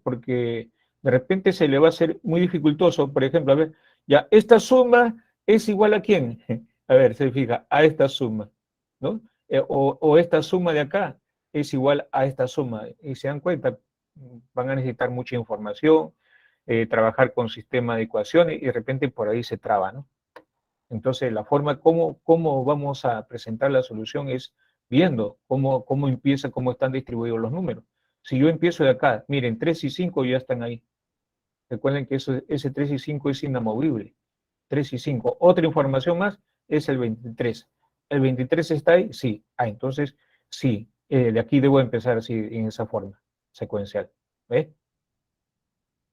porque de repente se le va a hacer muy dificultoso, por ejemplo, a ver, ya, esta suma es igual a quién, a ver, se fija, a esta suma, ¿no? O esta suma de acá es igual a esta suma, y se dan cuenta, van a necesitar mucha información, trabajar con sistema de ecuaciones, y de repente por ahí se traba, ¿no? Entonces, la forma cómo vamos a presentar la solución es viendo cómo empieza, cómo están distribuidos los números. Si yo empiezo de acá, miren, 3 y 5 ya están ahí. Recuerden que ese 3 y 5 es inamovible. 3 y 5. Otra información más es el 23. ¿El 23 está ahí? Sí. Ah, entonces, sí, de aquí debo empezar así, en esa forma, secuencial. ¿Ves?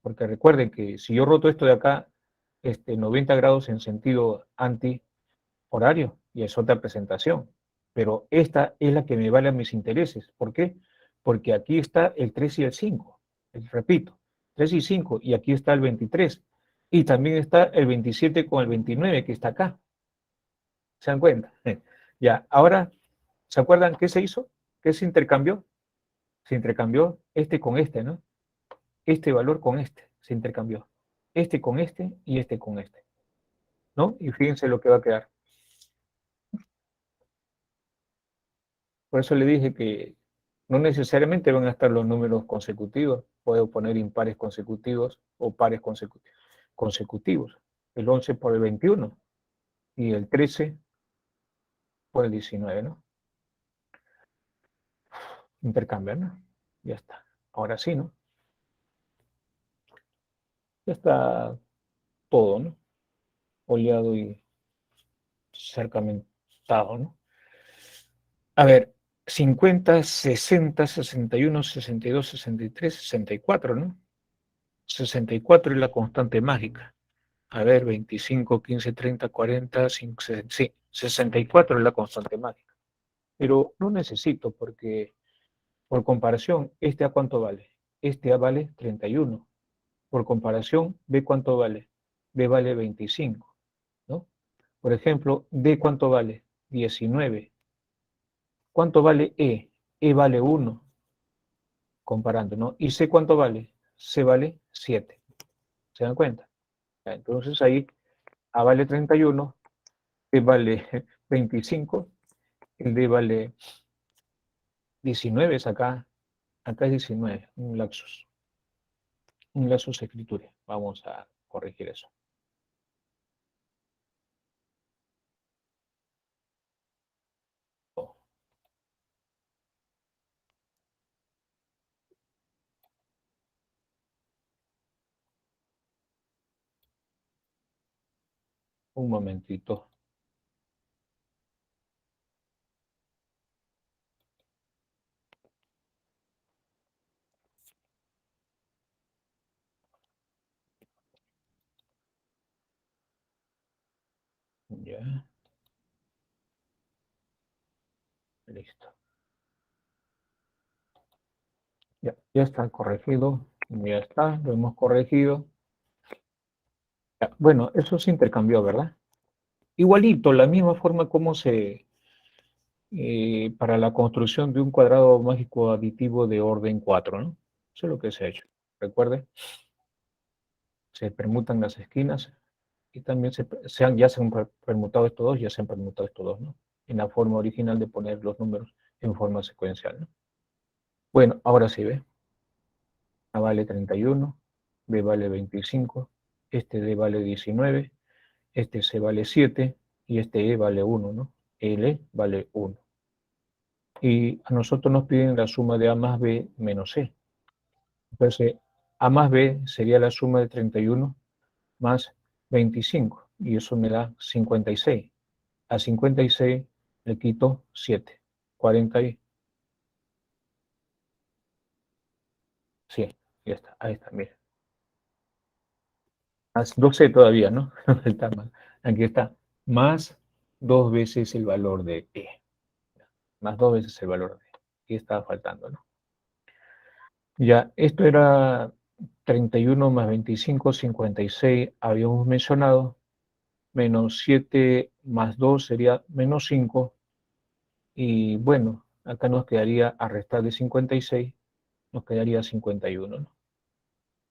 Porque recuerden que si yo roto esto de acá, 90 grados en sentido anti horario y es otra presentación. Pero esta es la que me vale a mis intereses. ¿Por qué? Porque aquí está el 3 y el 5. Repito, 3 y 5 y aquí está el 23. Y también está el 27 con el 29 que está acá. ¿Se dan cuenta? Ya, ahora, ¿se acuerdan qué se hizo? ¿Qué se intercambió? Se intercambió este con este, ¿no? Este valor con este se intercambió. Este con este con este, ¿no? Y fíjense lo que va a quedar. Por eso le dije que no necesariamente van a estar los números consecutivos. Puedo poner impares consecutivos o pares consecutivos. El 11 por el 21 y el 13 por el 19, ¿no? Intercambian, ¿no? Ya está. Ahora sí, ¿no? Ya está todo, ¿no? Oleado y cercamentado, ¿no? A ver, 50, 60, 61, 62, 63, 64, ¿no? 64 es la constante mágica. A ver, 25, 15, 30, 40, 5, sí, 64 es la constante mágica. Pero no necesito porque, por comparación, ¿este a cuánto vale? Este A vale 31. Por comparación, ¿B cuánto vale? B vale 25, ¿no? Por ejemplo, D cuánto vale? 19. ¿Cuánto vale E? E vale 1, comparando, ¿no? ¿Y C cuánto vale? C vale 7. ¿Se dan cuenta? Entonces ahí A vale 31, B vale 25, el D vale 19, es acá es 19, un lapsus escritura. Vamos a corregir eso. Un momentito. Ya, listo. Ya está corregido. Ya está, lo hemos corregido. Ya, bueno, eso se intercambió, ¿verdad? Igualito, la misma forma como para la construcción de un cuadrado mágico aditivo de orden 4, ¿no? Eso es lo que se ha hecho. Recuerde, se permutan las esquinas y también ya se han permutado estos dos, ya se han permutado estos dos, ¿no? En la forma original de poner los números en forma secuencial, ¿no? Bueno, ahora sí, ¿ve? A vale 31, B vale 25, este D vale 19, este C vale 7 y este E vale 1, ¿no? L vale 1. Y a nosotros nos piden la suma de A más B menos C. Entonces, A más B sería la suma de 31 más 25, y eso me da 56. A 56 le quito 7, 40 y... Sí, ya está, ahí está, mira. Más 12 todavía, ¿no? Está mal. Aquí está, más 2 veces el valor de E. Más 2 veces el valor de E. Aquí estaba faltando, ¿no? Ya, esto era 31 más 25, 56, habíamos mencionado, menos 7 más 2 sería menos 5, y bueno, acá nos quedaría, a restar de 56, nos quedaría 51, ¿no?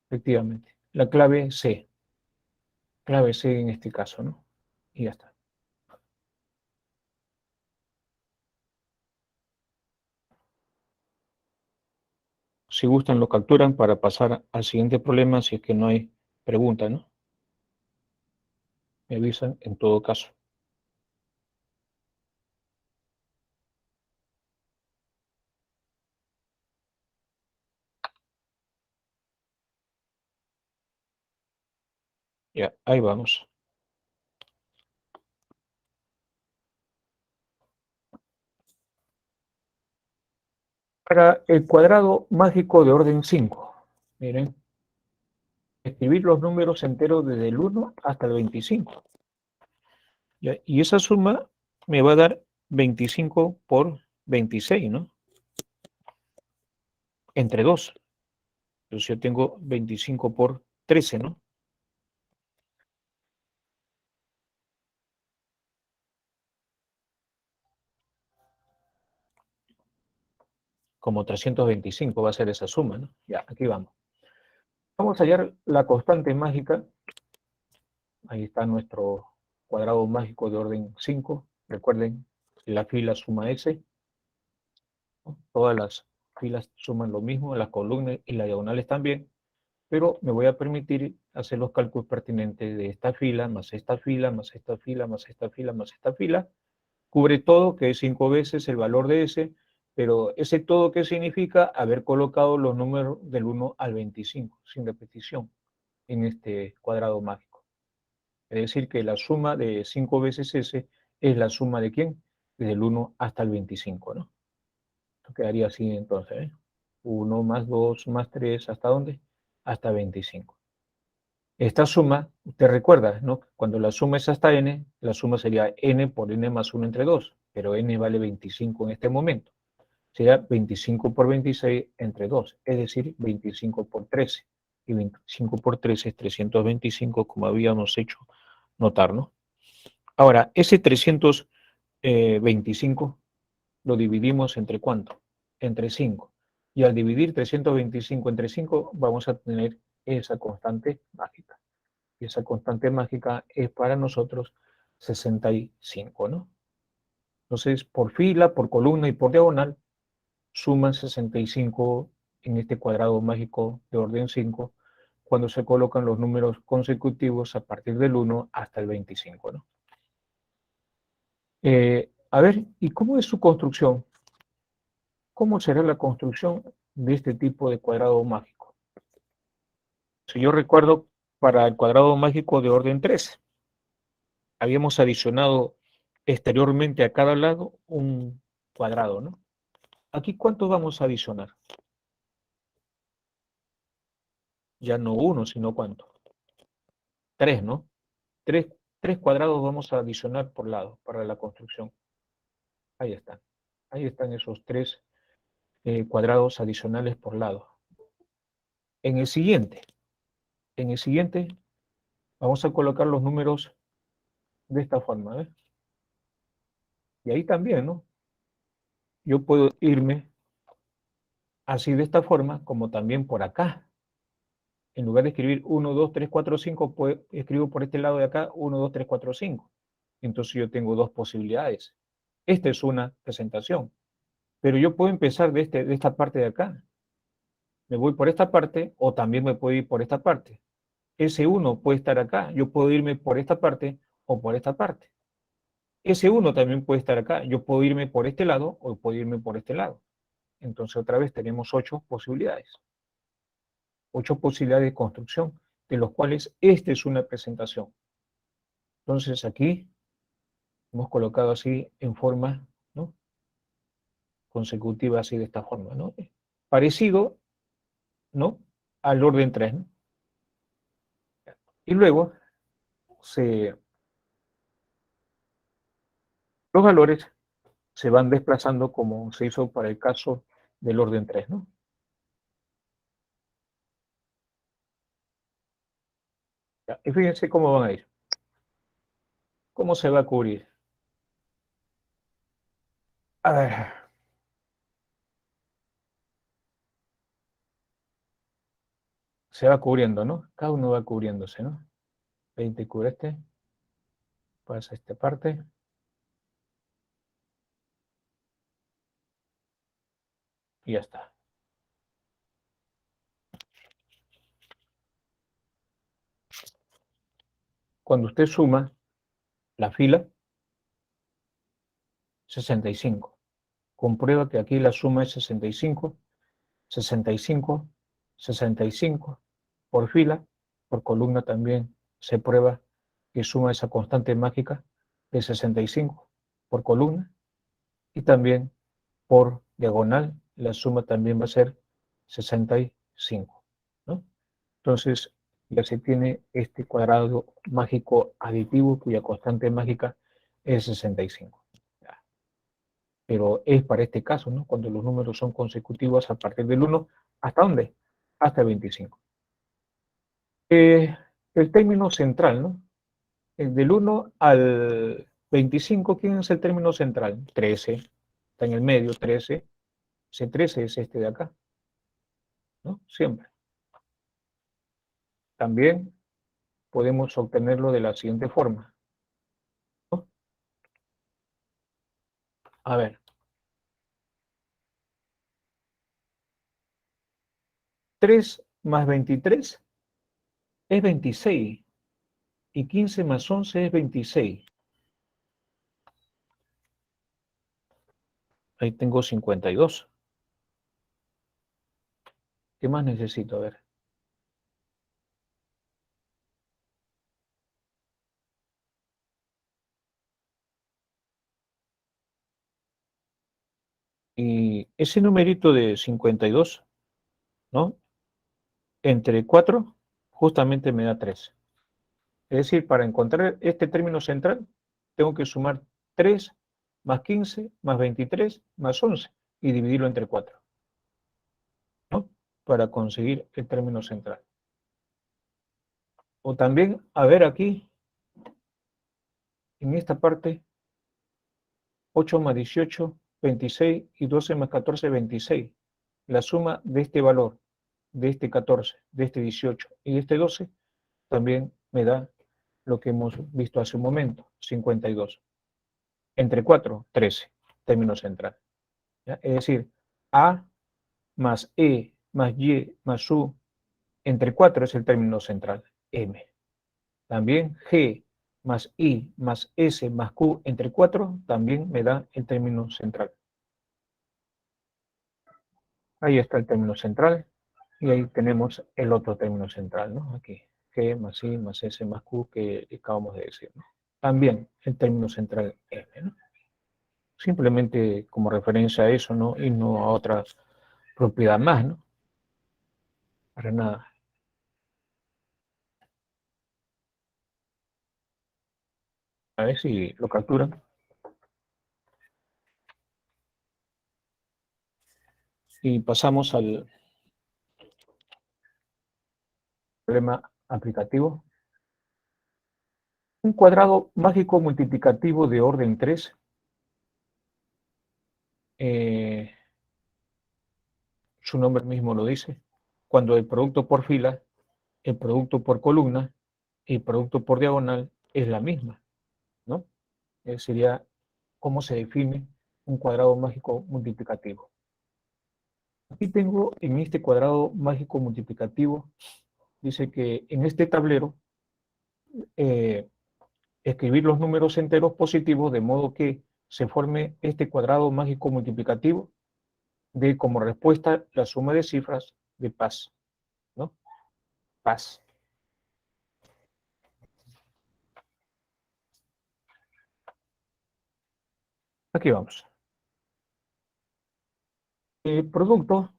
Efectivamente. La clave C en este caso, ¿no? Y ya está. Si gustan, lo capturan para pasar al siguiente problema si es que no hay pregunta, ¿no? Me avisan en todo caso. Ya, ahí vamos. Para el cuadrado mágico de orden 5, miren, escribir los números enteros desde el 1 hasta el 25. ¿Ya? Y esa suma me va a dar 25 por 26, ¿no? Entre 2. Entonces yo tengo 25 por 13, ¿no? Como 325 va a ser esa suma, ¿no? Ya, aquí vamos. Vamos a hallar la constante mágica. Ahí está nuestro cuadrado mágico de orden 5. Recuerden, la fila suma S, ¿no? Todas las filas suman lo mismo, las columnas y las diagonales también, pero me voy a permitir hacer los cálculos pertinentes de esta fila, más esta fila, más esta fila, más esta fila, más esta fila. Cubre todo, que es 5 veces el valor de S, pero ese todo, ¿qué significa? Haber colocado los números del 1 al 25, sin repetición, en este cuadrado mágico. Es decir, que la suma de 5 veces S es la suma de ¿quién? Desde el 1 hasta el 25, ¿no? Esto quedaría así entonces, ¿eh? 1 más 2 más 3, ¿hasta dónde? Hasta 25. Esta suma, usted recuerda, ¿no? Cuando la suma es hasta n, la suma sería n por n más 1 entre 2, pero n vale 25 en este momento. Sería 25 por 26 entre 2, es decir, 25 por 13. Y 25 por 13 es 325, como habíamos hecho notar, ¿no? Ahora, ese 325 lo dividimos entre ¿cuánto? Entre 5. Y al dividir 325 entre 5, vamos a tener esa constante mágica. Y esa constante mágica es para nosotros 65, ¿no? Entonces, por fila, por columna y por diagonal, suman 65 en este cuadrado mágico de orden 5, cuando se colocan los números consecutivos a partir del 1 hasta el 25, ¿no? A ver, ¿y cómo es su construcción? ¿Cómo será la construcción de este tipo de cuadrado mágico? Si yo recuerdo, para el cuadrado mágico de orden 3, habíamos adicionado exteriormente a cada lado un cuadrado, ¿no? Aquí, ¿cuánto vamos a adicionar? Ya no uno, sino ¿cuánto? Tres, ¿no? Tres. 3 cuadrados vamos a adicionar por lado para la construcción. Ahí están. Ahí están esos 3 cuadrados adicionales por lado. En el siguiente vamos a colocar los números de esta forma, ¿ves? Y ahí también, ¿no? Yo puedo irme así de esta forma, como también por acá. En lugar de escribir 1, 2, 3, 4, 5, pues escribo por este lado de acá 1, 2, 3, 4, 5. Entonces yo tengo dos posibilidades. Esta es una presentación, pero yo puedo empezar de esta parte de acá. Me voy por esta parte o también me puedo ir por esta parte. Ese 1 puede estar acá. Yo puedo irme por esta parte o por esta parte. Ese 1 también puede estar acá. Yo puedo irme por este lado o puedo irme por este lado. Entonces otra vez tenemos 8 posibilidades. 8 posibilidades de construcción, de los cuales esta es una presentación. Entonces aquí hemos colocado así en forma, ¿no?, consecutiva, así de esta forma, ¿no? Parecido, ¿no?, al orden 3, ¿no? Y luego los valores se van desplazando como se hizo para el caso del orden 3, ¿no? Y fíjense cómo van a ir. ¿Cómo se va a cubrir? A ver, se va cubriendo, ¿no? Cada uno va cubriéndose, ¿no? 20 cubre este, pasa esta parte, y ya está. Cuando usted suma la fila, 65. Comprueba que aquí la suma es 65, 65, 65 por fila, por columna también se prueba que suma esa constante mágica de 65 por columna, y también por diagonal la suma también va a ser 65, ¿no? Entonces ya se tiene este cuadrado mágico aditivo cuya constante mágica es 65. Pero es para este caso, ¿no?, cuando los números son consecutivos a partir del 1, ¿hasta dónde? Hasta el 25. El término central, ¿no? Del 1 al 25, ¿quién es el término central? 13, está en el medio, 13. Ese 13 es este de acá, ¿no? Siempre. También podemos obtenerlo de la siguiente forma, ¿no? A ver, 3 más 23 es 26, y 15 más 11 es 26. Ahí tengo 52. ¿Qué más necesito? A ver. Y ese numerito de 52, ¿no?, entre 4 justamente me da 3. Es decir, para encontrar este término central, tengo que sumar 3 más 15 más 23 más 11 y dividirlo entre 4, ¿no?, para conseguir el término central. O también, a ver aquí, en esta parte, 8 más 18, 26, y 12 más 14, 26. La suma de este valor, de este 14, de este 18 y de este 12, también me da lo que hemos visto hace un momento, 52. Entre 4, 13, término central, ¿ya? Es decir, A más E más Y más U entre 4 es el término central, M. También G más I más S más Q entre 4 también me da el término central. Ahí está el término central, y ahí tenemos el otro término central, ¿no? Aquí, G más I más S más Q que acabamos de decir, ¿no? También el término central M, ¿no? Simplemente como referencia a eso, ¿no?, y no a otra propiedad más, ¿no? Para nada. A ver si lo capturan. Y pasamos al problema aplicativo. Un cuadrado mágico multiplicativo de orden 3, su nombre mismo lo dice, cuando el producto por fila, el producto por columna y el producto por diagonal es la misma, ¿no? Sería cómo se define un cuadrado mágico multiplicativo. Aquí tengo en este cuadrado mágico multiplicativo, dice que en este tablero eh, escribir los números enteros positivos de modo que se forme este cuadrado mágico multiplicativo de como respuesta la suma de cifras de paz, ¿no? Paz. Aquí vamos. El producto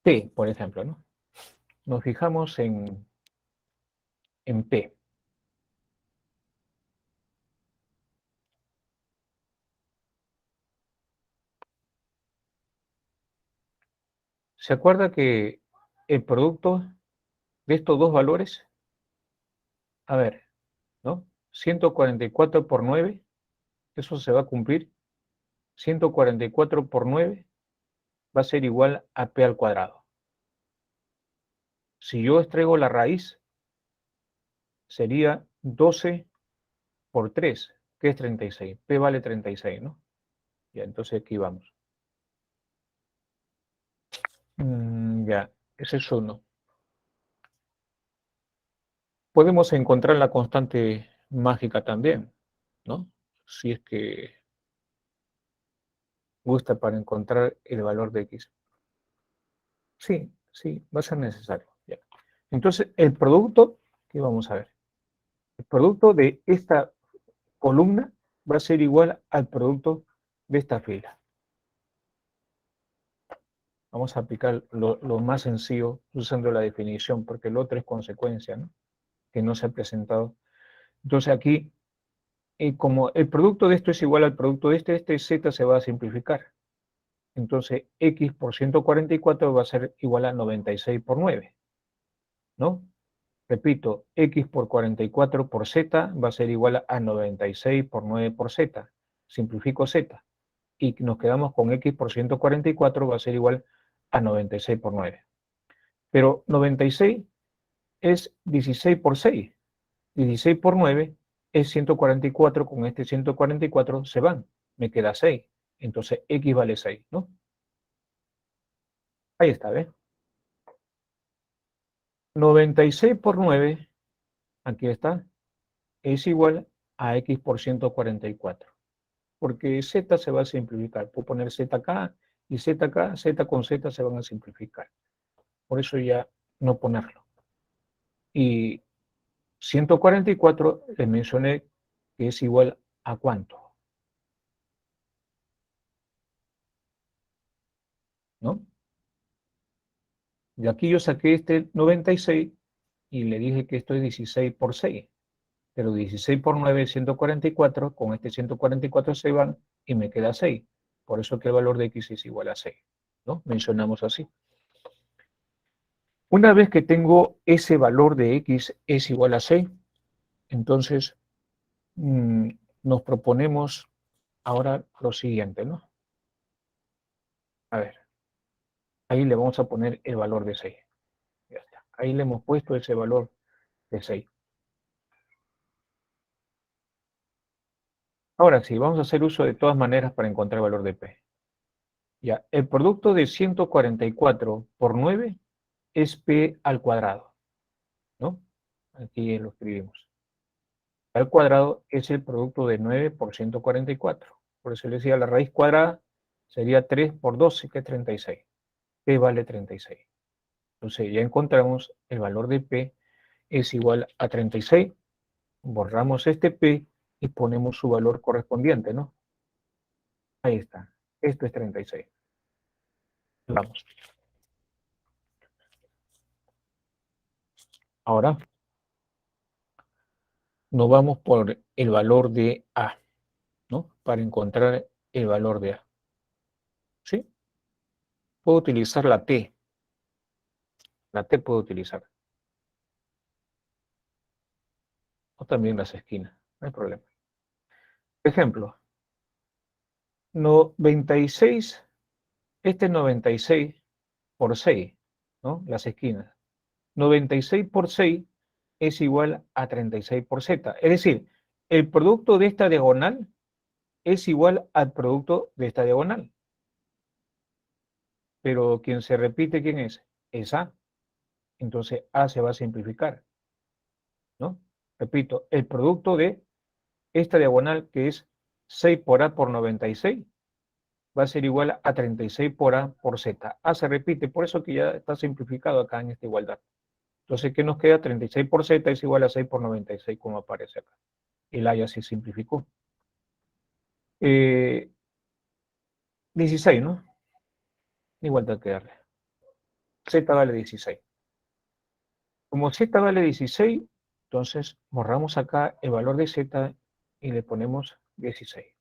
T, por ejemplo, ¿no? Nos fijamos en P. ¿Se acuerda que el producto de estos dos valores, a ver, ¿no? 144 por 9, eso se va a cumplir. 144 por 9 va a ser igual a P al cuadrado. Si yo extraigo la raíz, sería 12 por 3, que es 36. P vale 36, ¿no? Ya, entonces aquí vamos. Ya, ese es 1. Podemos encontrar la constante mágica también, ¿no? Si es que gusta para encontrar el valor de X. Sí, sí, va a ser necesario. Ya. Entonces, el producto, ¿qué vamos a ver? El producto de esta columna va a ser igual al producto de esta fila. Vamos a aplicar lo más sencillo usando la definición, porque el otro es consecuencia, ¿no? Que no se ha presentado. Entonces aquí, como el producto de esto es igual al producto de este z se va a simplificar. Entonces x por 144 va a ser igual a 96 por 9, ¿no? Repito, x por 44 por z va a ser igual a 96 por 9 por z. Simplifico z. Y nos quedamos con x por 144 va a ser igual a 96 por 9. Pero 96 es 16 por 6. 16 por 9 es 144. Con este 144 se van. Me queda 6. Entonces x vale 6, ¿no? Ahí está, ¿ves? 96 por 9, aquí está, es igual a x por 144. Porque z se va a simplificar. Puedo poner z acá y z acá, z con z se van a simplificar. Por eso ya no ponerlo. Y 144 les mencioné que es igual a ¿cuánto? ¿No? Y aquí yo saqué este 96 y le dije que esto es 16 por 6. Pero 16 por 9 es 144. Con este 144 se van y me queda 6. Por eso que el valor de x es igual a 6. ¿No? Mencionamos así. Una vez que tengo ese valor de x es igual a 6, entonces nos proponemos ahora lo siguiente, ¿no? A ver, ahí le vamos a poner el valor de 6. Ya está. Ahí le hemos puesto ese valor de 6. Ahora sí, vamos a hacer uso de todas maneras para encontrar el valor de P. Ya, el producto de 144 por 9 es P al cuadrado, ¿no? Aquí lo escribimos. P al cuadrado es el producto de 9 por 144. Por eso le decía, la raíz cuadrada sería 3 por 12, que es 36. P vale 36. Entonces ya encontramos el valor de P es igual a 36. Borramos este P y ponemos su valor correspondiente, ¿no? Ahí está. Esto es 36. Vamos. Ahora nos vamos por el valor de A, ¿no? Para encontrar el valor de A. ¿Sí? Puedo utilizar la T. La T puedo utilizar. O también las esquinas. No hay problema. Ejemplo. 96. Este es 96 por 6, ¿no? Las esquinas. 96 por 6 es igual a 36 por z. Es decir, el producto de esta diagonal es igual al producto de esta diagonal. Pero quien se repite, ¿quién es? Es A. Entonces A se va a simplificar, ¿no? Repito, el producto de esta diagonal, que es 6 por A por 96, va a ser igual a 36 por A por Z. A se repite, por eso que ya está simplificado acá en esta igualdad. Entonces, ¿qué nos queda? 36 por Z es igual a 6 por 96, como aparece acá. El A ya se simplificó. 16, ¿no? Igualdad que darle. Z vale 16. Como Z vale 16, entonces borramos acá el valor de Z y le ponemos 16.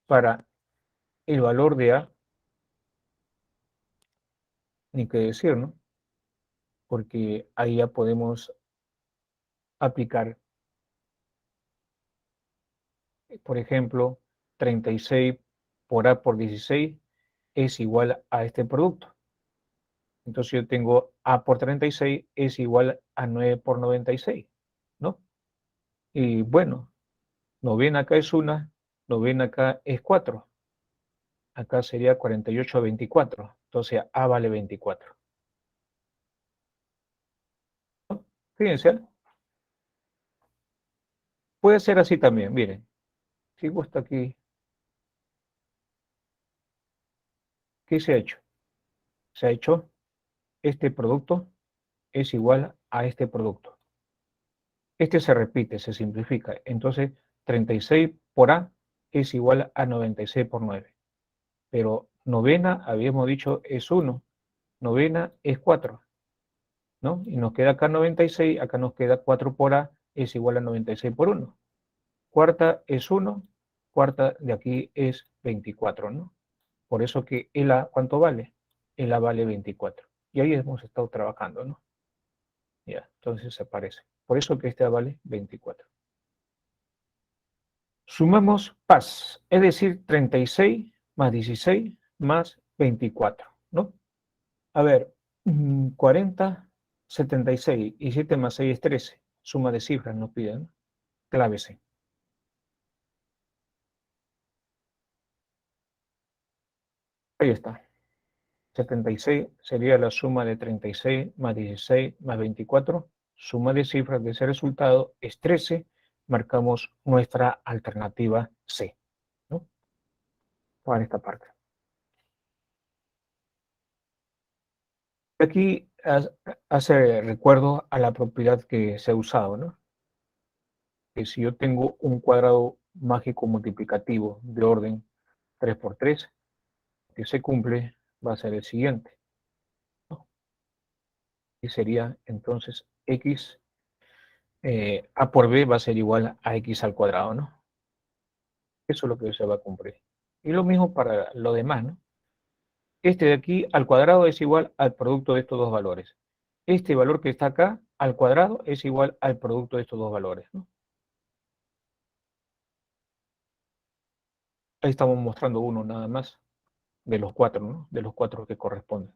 Para el valor de A, ni qué decir, ¿no? Porque ahí ya podemos aplicar, por ejemplo, 36 por A por 16 es igual a este producto. Entonces yo tengo A por 36 es igual a 9 por 96, ¿no? Y bueno, novena acá es 1, novena acá es 4. Acá sería 48 a 24. Entonces A vale 24. ¿No? Fíjense, puede ser así también, miren. Si gusta aquí, ¿qué se ha hecho? Se ha hecho este producto es igual a este producto. Este se repite, se simplifica. Entonces, 36 por A es igual a 96 por 9. Pero novena, habíamos dicho, es 1. Novena es 4, ¿no? Y nos queda acá 96, acá nos queda 4 por A es igual a 96 por 1. Cuarta es 1, cuarta de aquí es 24, ¿no? Por eso que el A, ¿cuánto vale? El A vale 24. Y ahí hemos estado trabajando, ¿no? Ya, entonces se aparece. Por eso que este A vale 24. Sumamos paz, es decir, 36 más 16 más 24, ¿no? A ver, 40, 76 y 7 más 6 es 13. Suma de cifras nos piden, ¿no? Clávese. Ahí está. 76 sería la suma de 36 más 16 más 24. Suma de cifras de ese resultado es 13. Marcamos nuestra alternativa C, ¿no? Para esta parte. Aquí hace recuerdo a la propiedad que se ha usado, ¿no? Que si yo tengo un cuadrado mágico multiplicativo de orden 3 por 3, que se cumple va a ser el siguiente, ¿no? Y sería entonces x, a por b va a ser igual a x al cuadrado, ¿no? Eso es lo que se va a cumplir. Y lo mismo para lo demás, ¿no? Este de aquí al cuadrado es igual al producto de estos dos valores. Este valor que está acá al cuadrado es igual al producto de estos dos valores, ¿no? Ahí estamos mostrando uno nada más de los cuatro, ¿no? De los cuatro que corresponden.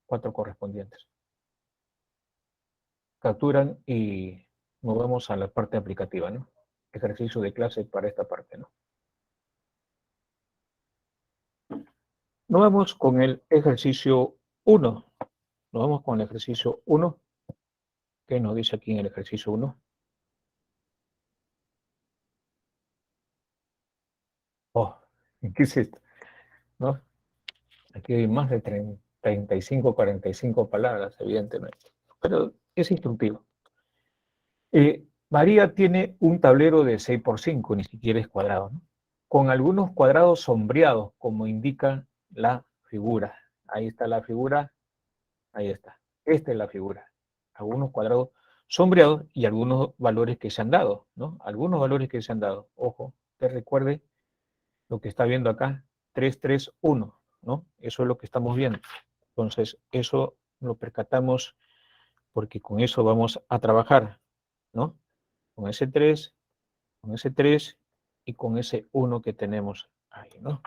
Cuatro correspondientes. Capturan y nos vamos a la parte aplicativa, ¿no? Ejercicio de clase para esta parte, ¿no? Nos vamos con el ejercicio 1. Nos vamos con el ejercicio 1. ¿Qué nos dice aquí en el ejercicio 1? Oh, ¿qué es esto? ¿No? Aquí hay más de 35, 45 palabras, evidentemente. Pero es instructivo. María tiene un tablero de 6 por 5, ni siquiera es cuadrado, ¿no? Con algunos cuadrados sombreados, como indica la figura. Ahí está la figura, ahí está. Esta es la figura. Algunos cuadrados sombreados y algunos valores que se han dado, ¿no? Algunos valores que se han dado. Ojo, te recuerde lo que está viendo acá, 331, ¿no? Eso es lo que estamos viendo. Entonces, eso lo percatamos porque con eso vamos a trabajar, ¿no? Con ese 3, con ese 3 y con ese 1 que tenemos ahí, ¿no?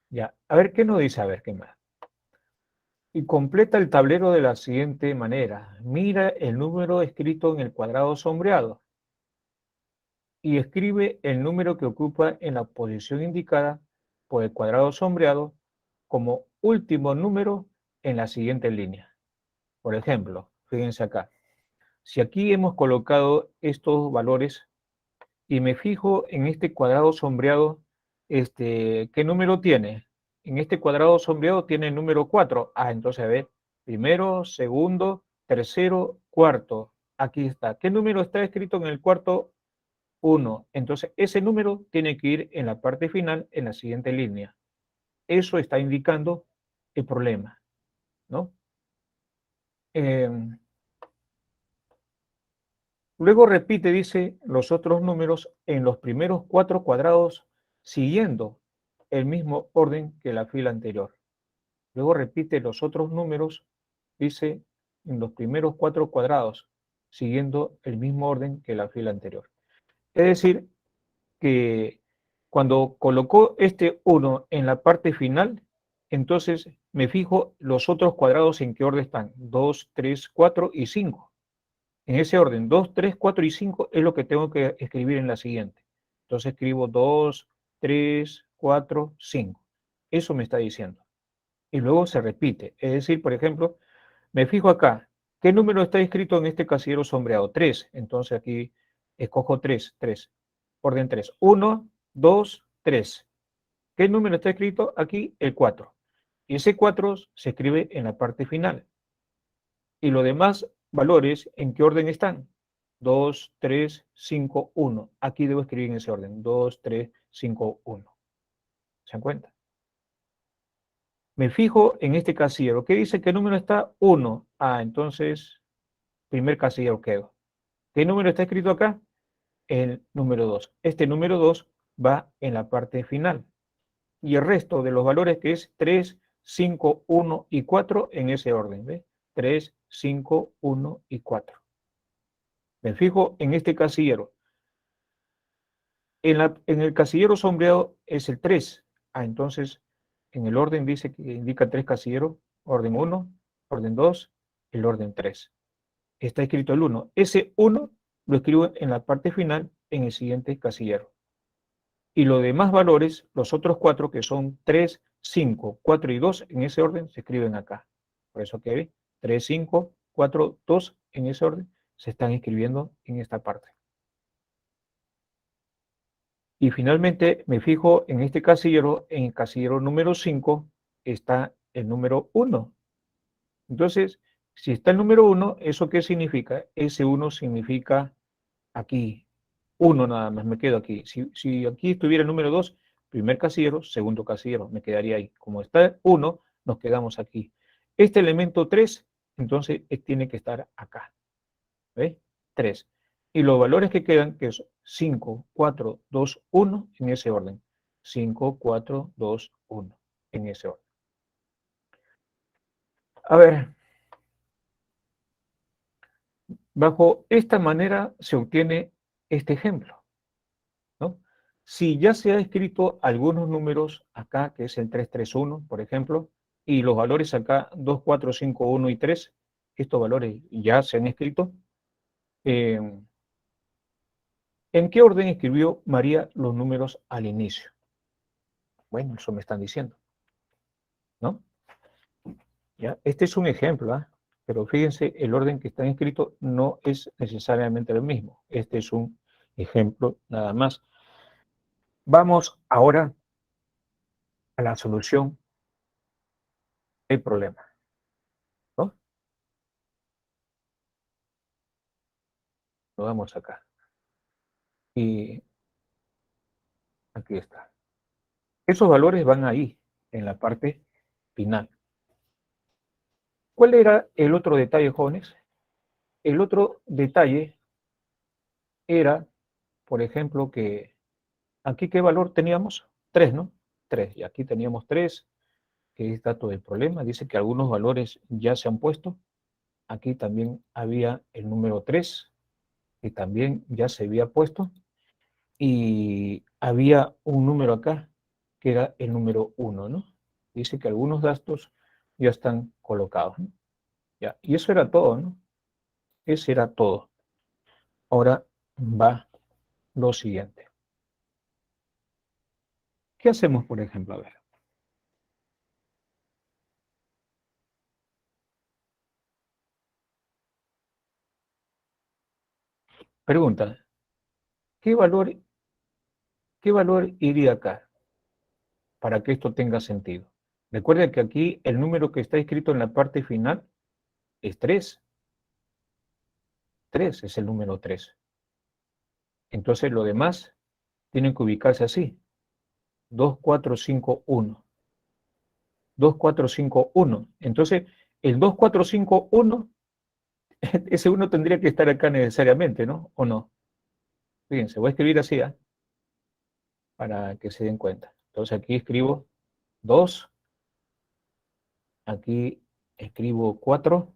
Ya, a ver qué nos dice, a ver qué más. Y completa el tablero de la siguiente manera. Mira el número escrito en el cuadrado sombreado y escribe el número que ocupa en la posición indicada por el cuadrado sombreado como último número en la siguiente línea. Por ejemplo, fíjense acá. Si aquí hemos colocado estos valores y me fijo en este cuadrado sombreado, ¿qué número tiene? En este cuadrado sombreado tiene el número 4. Ah, entonces a ver, primero, segundo, tercero, cuarto. Aquí está. ¿Qué número está escrito en el cuarto? 1. Entonces ese número tiene que ir en la parte final, en la siguiente línea. Eso está indicando el problema, ¿no? Eh, Luego repite, dice, los otros números en los primeros 4 cuadrados siguiendo el mismo orden que la fila anterior. Luego repite los otros números, dice, en los primeros 4 cuadrados siguiendo el mismo orden que la fila anterior. Es decir, que cuando colocó este 1 en la parte final, entonces me fijo los otros cuadrados en qué orden están, 2, 3, 4 y 5. En ese orden, 2, 3, 4 y 5 es lo que tengo que escribir en la siguiente. Entonces escribo 2, 3, 4, 5. Eso me está diciendo. Y luego se repite. Es decir, por ejemplo, me fijo acá. ¿Qué número está escrito en este casillero sombreado? 3. Entonces aquí escojo 3, 3. Orden 3. 1, 2, 3. ¿Qué número está escrito? Aquí el 4. Y ese 4 se escribe en la parte final. Y los demás valores, ¿en qué orden están? 2, 3, 5, 1. Aquí debo escribir en ese orden. 2, 3, 5, 1. ¿Se dan cuenta? Me fijo en este casillero. ¿Qué dice? ¿Qué número está? 1. Ah, entonces, primer casillero quedo. ¿Qué número está escrito acá? El número 2. Este número 2 va en la parte final. Y el resto de los valores que es 3, 5, 1 y 4 en ese orden. ¿Ve? 3, 5, 1 y 4. Me fijo en este casillero. En el casillero sombreado es el 3. Ah, entonces, en el orden dice que indica 3 casilleros. Orden 1, orden 2, el orden 3. Está escrito el 1. Ese 1 lo escribo en la parte final en el siguiente casillero. Y los demás valores, los otros 4, que son 3, 5, 4 y 2, en ese orden se escriben acá. Por eso que 3, 5, 4, 2, en ese orden se están escribiendo en esta parte. Y finalmente me fijo en este casillero, en el casillero número 5 está el número 1. Entonces, si está el número 1, ¿eso qué significa? Ese 1 significa aquí, 1 nada más, me quedo aquí. Si aquí estuviera el número 2, primer casillero, segundo casillero, me quedaría ahí. Como está 1, nos quedamos aquí. Este elemento 3, entonces tiene que estar acá. ¿Ves? 3. Y los valores que quedan, que es 5, 4, 2, 1, en ese orden. 5, 4, 2, 1, en ese orden. A ver, bajo esta manera se obtiene este ejemplo, ¿no? Si ya se ha escrito algunos números acá, que es el 331, por ejemplo, y los valores acá, 2, 4, 5, 1 y 3, estos valores ya se han escrito, eh, ¿en qué orden escribió María los números al inicio? Bueno, eso me están diciendo, ¿no? ¿Ya? Este es un ejemplo, ¿ah? Pero fíjense, el orden que está escrito no es necesariamente el mismo. Este es un ejemplo nada más. Vamos ahora a la solución del problema, ¿no? Lo damos acá. Y aquí está. Esos valores van ahí, en la parte final. ¿Cuál era el otro detalle, jóvenes? El otro detalle era, por ejemplo, que aquí ¿qué valor teníamos? 3, ¿no? 3. Y aquí teníamos 3, que es dato del problema. Dice que algunos valores ya se han puesto. Aquí también había el número 3, que también ya se había puesto. Y había un número acá, que era el número 1, ¿no? Dice que algunos datos ya están colocados, ¿no? Ya. Y eso era todo, ¿no? Eso era todo. Ahora va lo siguiente. ¿Qué hacemos, por ejemplo? A ver. Pregunta, ¿qué valor, qué valor iría acá para que esto tenga sentido? Recuerda que aquí el número que está escrito en la parte final es 3. 3 es el número 3. Entonces lo demás tienen que ubicarse así. 2, 4, 5, 1. 2, 4, 5, 1. Entonces, el 2, 4, 5, 1, ese 1 tendría que estar acá necesariamente, ¿no? ¿O no? Fíjense, voy a escribir así, ¿eh? Para que se den cuenta. Entonces aquí escribo 2, aquí escribo 4,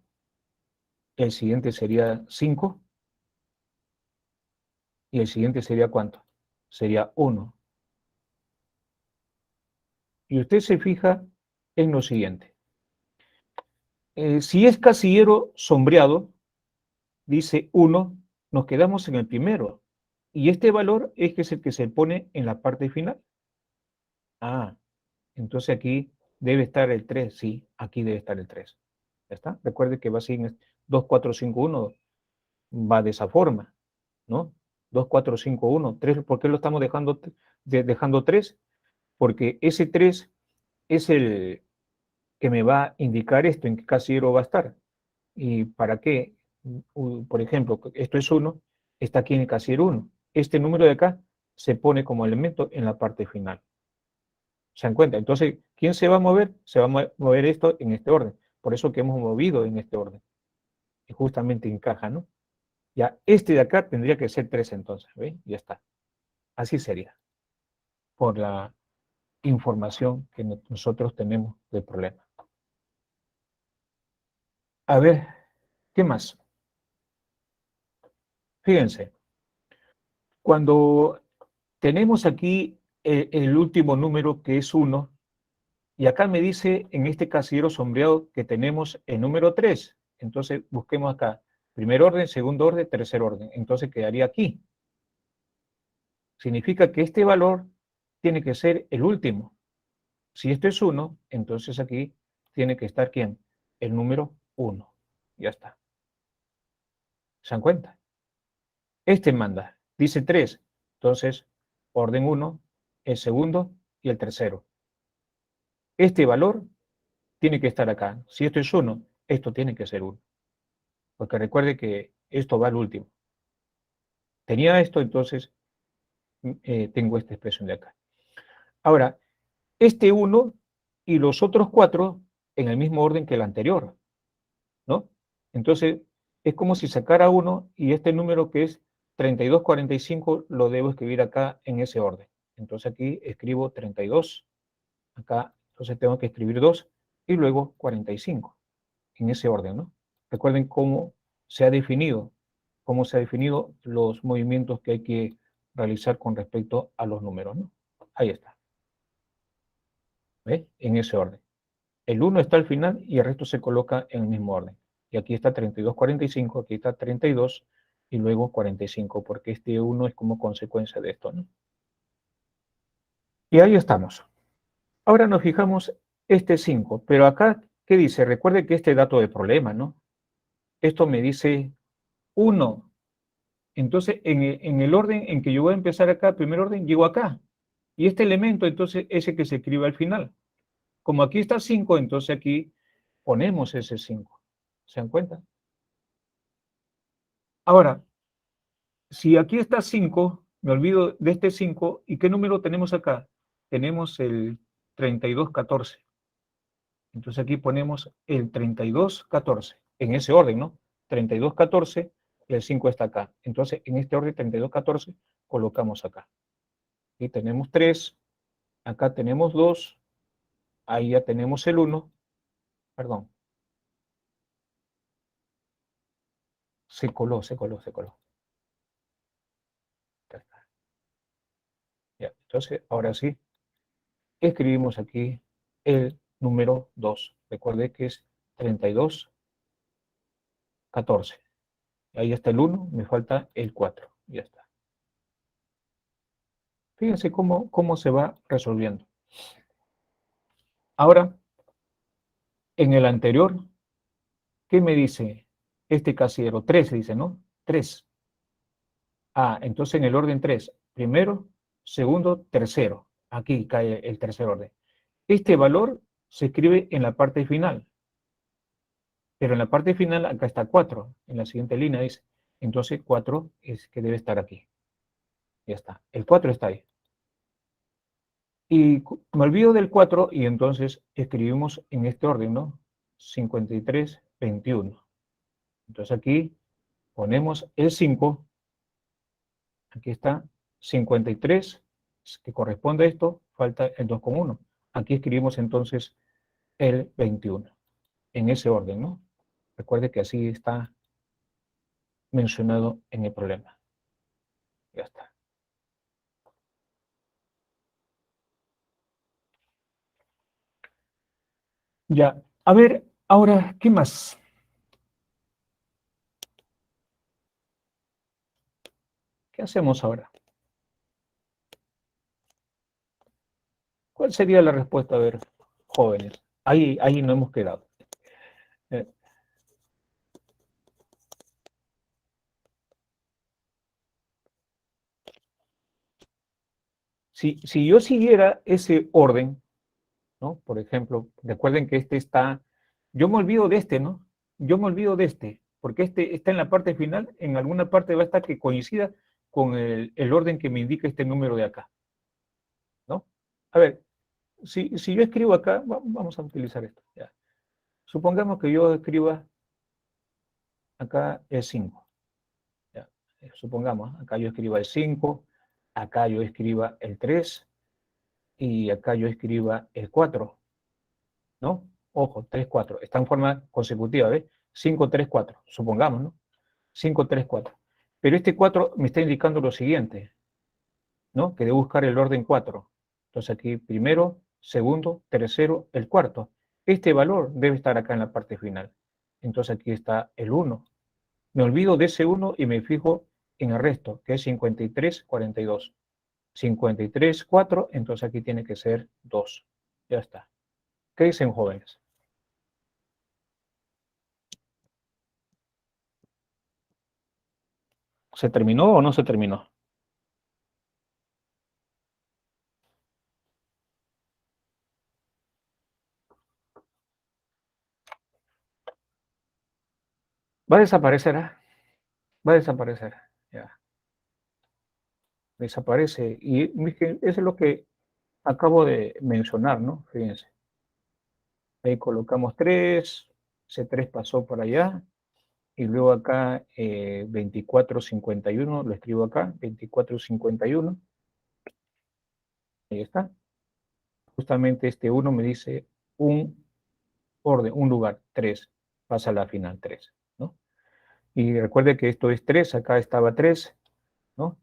el siguiente sería 5, y el siguiente sería ¿cuánto? Sería 1. Y usted se fija en lo siguiente. Si es casillero sombreado, dice 1, nos quedamos en el primero. Y este valor es el que se pone en la parte final. Ah, entonces aquí debe estar el 3, sí, aquí debe estar el 3. ¿Ya está? Recuerde que va así en 2, 4, 5, 1, va de esa forma, ¿no? 2, 4, 5, 1, 3, ¿por qué lo estamos dejando 3? Porque ese 3 es el que me va a indicar esto, en qué casillero va a estar. ¿Y para qué? Por ejemplo, esto es 1, está aquí en el casillero 1. Este número de acá se pone como elemento en la parte final. ¿Se dan cuenta? Entonces, ¿quién se va a mover? Se va a mover esto en este orden. Por eso que hemos movido en este orden. Y justamente encaja, ¿no? Ya, este de acá tendría que ser 3 entonces, ¿ve? Ya está. Así sería, por la información que nosotros tenemos del problema. A ver, ¿qué más? Fíjense, cuando tenemos aquí el último número que es 1, y acá me dice en este casillero sombreado que tenemos el número 3. Entonces busquemos acá, primer orden, segundo orden, tercer orden. Entonces quedaría aquí. Significa que este valor tiene que ser el último. Si esto es 1, entonces aquí tiene que estar ¿quién? El número 1. Ya está. ¿Se dan cuenta? Este manda, dice 3. Entonces, orden 1, el segundo y el tercero. Este valor tiene que estar acá. Si esto es 1, esto tiene que ser 1. Porque recuerde que esto va al último. Tenía esto, entonces tengo esta expresión de acá. Ahora, este 1 y los otros 4 en el mismo orden que el anterior, ¿no? Entonces, es como si sacara 1 y este número que es 3245 lo debo escribir acá en ese orden. Entonces aquí escribo 32, acá entonces tengo que escribir 2 y luego 45 en ese orden, ¿no? Recuerden cómo se ha definido los movimientos que hay que realizar con respecto a los números, ¿no? Ahí está. ¿Ves? En ese orden. El 1 está al final y el resto se coloca en el mismo orden. Y aquí está 3245, aquí está 32 y luego 45, porque este 1 es como consecuencia de esto, ¿no? Y ahí estamos. Ahora nos fijamos este 5, pero acá, ¿qué dice? Recuerde que este dato de problema, ¿no? Esto me dice 1. Entonces, en el orden en que yo voy a empezar acá, primer orden, llego acá. Y este elemento, entonces, ese que se escribe al final. Como aquí está 5, entonces aquí ponemos ese 5. ¿Se dan cuenta? Ahora, si aquí está 5, me olvido de este 5, ¿y qué número tenemos acá? Tenemos el 3214. Entonces aquí ponemos el 3214, en ese orden, ¿no? 3214, y el 5 está acá. Entonces, en este orden 3214, colocamos acá. Y tenemos 3, acá tenemos 2, ahí ya tenemos el 1, perdón, se coló. Ya está. Ya. Entonces, ahora sí, escribimos aquí el número 2. Recuerde que es 3214. Ahí está el 1, me falta el 4. Ya está. Fíjense cómo se va resolviendo. Ahora, en el anterior, ¿qué me dice este casillero? 3, dice, ¿no? 3. Ah, entonces en el orden 3, primero, segundo, tercero. Aquí cae el tercer orden. Este valor se escribe en la parte final, pero en la parte final acá está 4. En la siguiente línea dice, entonces 4 es que debe estar aquí. Ya está. El 4 está ahí. Y me olvido del 4 y entonces escribimos en este orden, ¿no? 53, 21. Entonces aquí ponemos el 5, aquí está 53, que corresponde a esto, falta el 2,1. Aquí escribimos entonces el 21, en ese orden, ¿no? Recuerde que así está mencionado en el problema. Ya está. Ya, a ver, ahora, ¿qué más? ¿Qué hacemos ahora? ¿Cuál sería la respuesta? A ver, jóvenes. Ahí no hemos quedado. Eh, si yo siguiera ese orden, ¿no? Por ejemplo, recuerden que este está, yo me olvido de este, ¿no? Yo me olvido de este, porque este está en la parte final, en alguna parte va a estar que coincida con el orden que me indica este número de acá, ¿no? A ver, si yo escribo acá, vamos a utilizar esto, ya. Supongamos que yo escriba acá el 5, ya. Supongamos, acá yo escriba el 5, acá yo escriba el 3 y acá yo escriba el 4, ¿no? Ojo, 3, 4. Está en forma consecutiva, ¿ves? 5, 3, 4. Supongamos, ¿no? 5, 3, 4. Pero este 4 me está indicando lo siguiente, ¿no? Que debo buscar el orden 4. Entonces aquí primero, segundo, tercero, el cuarto. Este valor debe estar acá en la parte final. Entonces aquí está el 1. Me olvido de ese 1 y me fijo en el resto, que es 53, 42. 53, 4, entonces aquí tiene que ser 2. Ya está. ¿Qué dicen, jóvenes? ¿Se terminó o no se terminó? Va a desaparecer, ¿ah? Va a desaparecer. Ya, desaparece. Y eso es lo que acabo de mencionar, ¿no? Fíjense. Ahí colocamos 3, ese 3 pasó por allá, y luego acá 24,51, lo escribo acá, 24,51, ahí está. Justamente este 1 me dice un orden, un lugar, 3, pasa a la final 3, ¿no? Y recuerde que esto es 3, acá estaba 3, ¿no?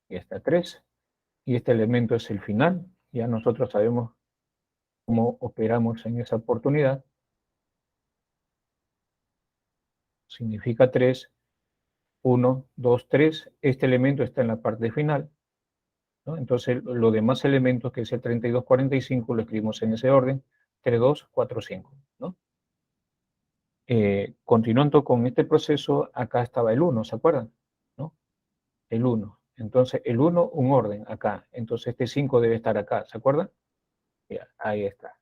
Y está 3, y este elemento es el final, ya nosotros sabemos cómo operamos en esa oportunidad. Significa 3, 1, 2, 3. Este elemento está en la parte final, ¿no? Entonces, los demás elementos, que es el 32, 45, lo escribimos en ese orden, 3, 2, 4, 5, ¿no? Continuando con este proceso, acá estaba el 1, ¿se acuerdan? ¿No? El 1. Entonces, el 1, un orden acá. Entonces, este 5 debe estar acá, ¿se acuerdan? Ya, ahí está.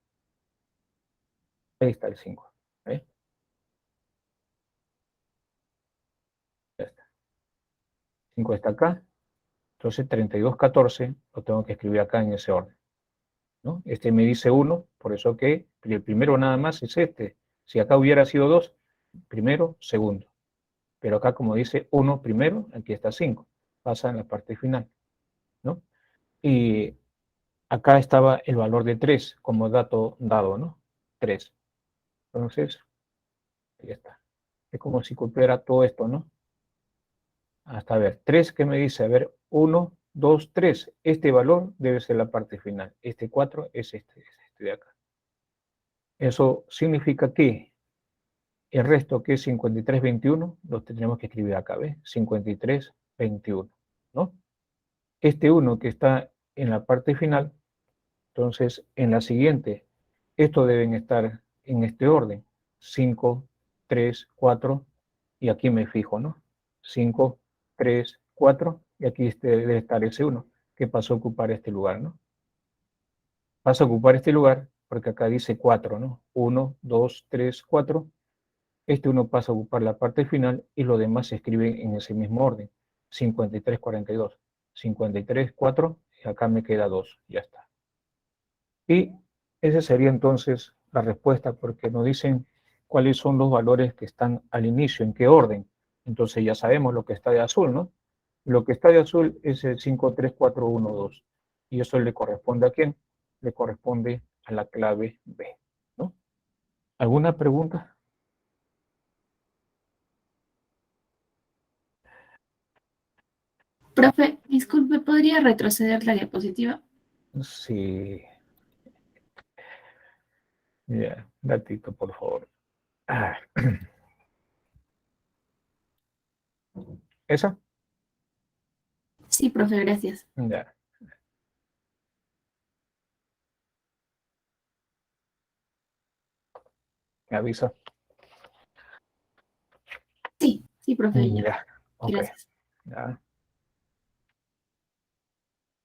Ahí está el 5. ¿Eh? Ya está. 5 está acá. Entonces 3214 lo tengo que escribir acá en ese orden, ¿no? Este me dice 1, por eso que el primero nada más es este. Si acá hubiera sido 2, primero, segundo. Pero acá como dice 1 primero, aquí está 5. Pasa en la parte final, ¿no? Y acá estaba el valor de 3 como dato dado, ¿no? 3. Entonces, ahí está. Es como si copiara todo esto, ¿no? Hasta ver, 3, ¿qué me dice? A ver, 1, 2, 3. Este valor debe ser la parte final. Este 4 es este de acá. Eso significa que el resto, que es 5321, lo tendremos que escribir acá, ¿ves? 5321, ¿no? Este 1 que está en la parte final, entonces en la siguiente, estos deben estar en este orden. 5, 3, 4, y aquí me fijo, ¿no? 5, 3, 4, y aquí debe estar ese 1, que pasó a ocupar este lugar, ¿no? Pasa a ocupar este lugar porque acá dice 4, ¿no? 1, 2, 3, 4. Este 1 pasa a ocupar la parte final y lo demás se escribe en ese mismo orden. 53, 42. 53, 4, y acá me queda 2, ya está. Y esa sería entonces la respuesta, porque nos dicen cuáles son los valores que están al inicio, en qué orden. Entonces ya sabemos lo que está de azul, ¿no? Lo que está de azul es el 5, 3, 4, 1, 2. Y eso le corresponde ¿a quién? Le corresponde a la clave B, ¿no? ¿Alguna pregunta? Profe, disculpe, ¿podría retroceder la diapositiva? Sí. Ya, datito, por favor. Ah. ¿Esa? Sí, profe, gracias. Ya, me avisa. Sí, sí, profe, ya. Ya, ok. Gracias. Ya,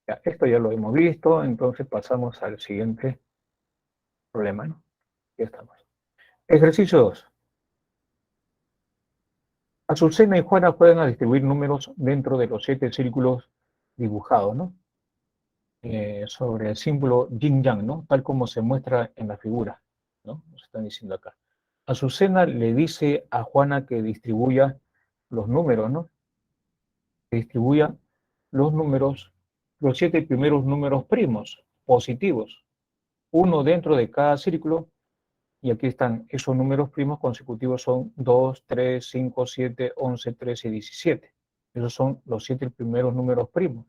ya, esto ya lo hemos visto, entonces pasamos al siguiente problema, ¿no? Ya estamos. Ejercicio 2. Azucena y Juana juegan a distribuir números dentro de los 7 círculos dibujados, ¿no? Sobre el símbolo yin-yang, ¿no? Tal como se muestra en la figura, ¿no? Nos están diciendo acá. Azucena le dice a Juana que distribuya los números, ¿no? Que distribuya los números, los 7 primeros números primos, positivos, uno dentro de cada círculo, y aquí están esos números primos consecutivos, son 2, 3, 5, 7, 11, 13 y 17. Esos son los 7 primeros números primos,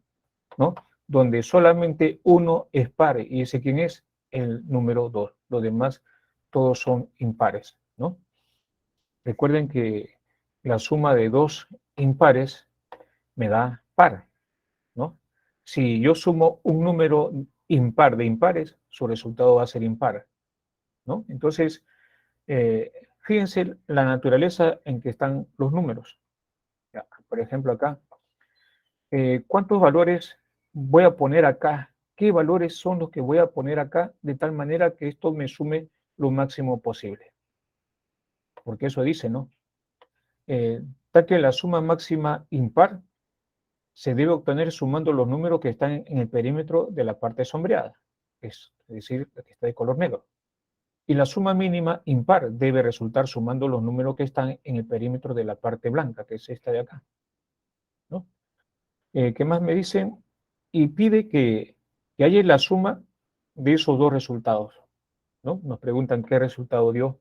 ¿no? Donde solamente uno es par, y ese quién es, el número 2. Los demás todos son impares, ¿no? Recuerden que la suma de dos impares me da par, ¿no? Si yo sumo un número impar de impares, su resultado va a ser impar, ¿no? Entonces, fíjense la naturaleza en que están los números. Ya, por ejemplo, acá, ¿cuántos valores voy a poner acá? ¿Qué valores son los que voy a poner acá de tal manera que esto me sume lo máximo posible? Porque eso dice, ¿no? Tal que la suma máxima impar se debe obtener sumando los números que están en el perímetro de la parte sombreada, es decir, la que está de color negro. Y la suma mínima impar debe resultar sumando los números que están en el perímetro de la parte blanca, que es esta de acá, ¿no? ¿Qué más me dicen? Y pide que haya la suma de esos dos resultados, ¿no? Nos preguntan qué resultado dio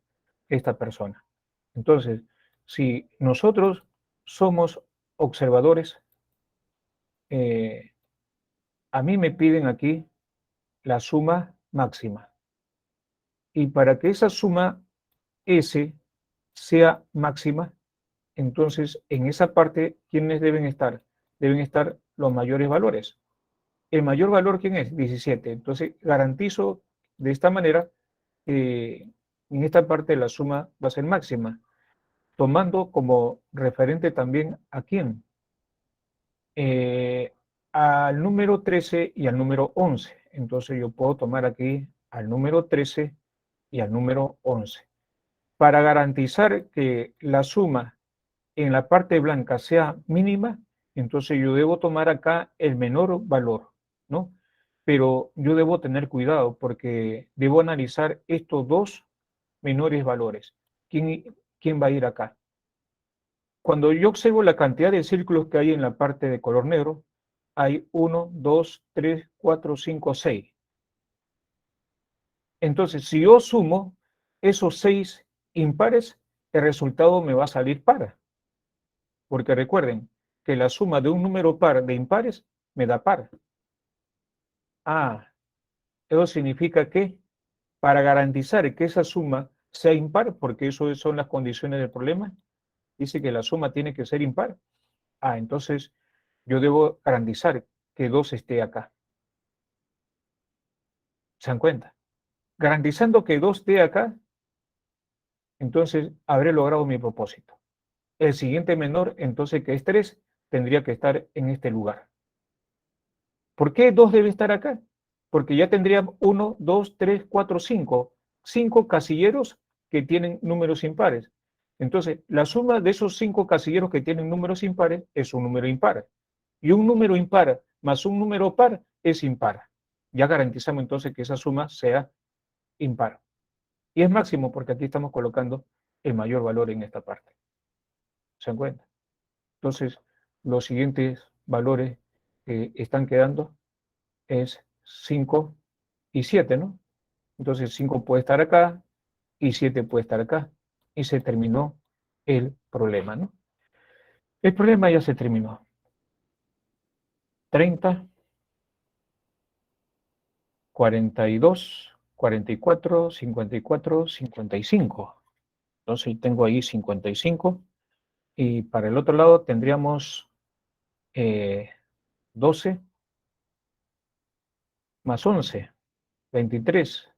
esta persona. Entonces, si nosotros somos observadores, eh, a mí me piden aquí la suma máxima. Y para que esa suma S sea máxima, entonces en esa parte, ¿quiénes deben estar? Deben estar los mayores valores. ¿El mayor valor quién es? 17. Entonces garantizo de esta manera que en esta parte la suma va a ser máxima, tomando como referente también a quién. Eh, Al número 13 y al número 11. Entonces yo puedo tomar aquí al número 13 y al número 11. Para garantizar que la suma en la parte blanca sea mínima, Entonces yo debo tomar acá el menor valor, ¿no? Pero yo debo tener cuidado porque debo analizar estos dos menores valores. ¿Quién va a ir acá? Cuando yo observo la cantidad de círculos que hay en la parte de color negro, hay 1, 2, 3, 4, 5, 6. Entonces, si yo sumo esos 6 impares, el resultado me va a salir par. Porque recuerden que la suma de un número par de impares me da par. Ah, eso significa que para garantizar que esa suma sea impar, porque eso son las condiciones del problema, dice que la suma tiene que ser impar. Ah, entonces yo debo garantizar que 2 esté acá. ¿Se dan cuenta? Garantizando que 2 esté acá, entonces habré logrado mi propósito. El siguiente menor, entonces que es 3, tendría que estar en este lugar. ¿Por qué 2 debe estar acá? Porque ya tendría 1, 2, 3, 4, 5. 5 casilleros que tienen números impares. Entonces, la suma de esos 5 casilleros que tienen números impares es un número impar. Y un número impar más un número par es impar. Ya garantizamos entonces que esa suma sea impar. Y es máximo porque aquí estamos colocando el mayor valor en esta parte. ¿Se dan cuenta? Entonces, los siguientes valores que están quedando es 5 y 7, ¿no? Entonces 5 puede estar acá y 7 puede estar acá. Y se terminó el problema, ¿no? El problema ya se terminó. 30, 42, 44, 54, 55. Entonces tengo ahí 55. Y para el otro lado tendríamos 12 más 11, 23,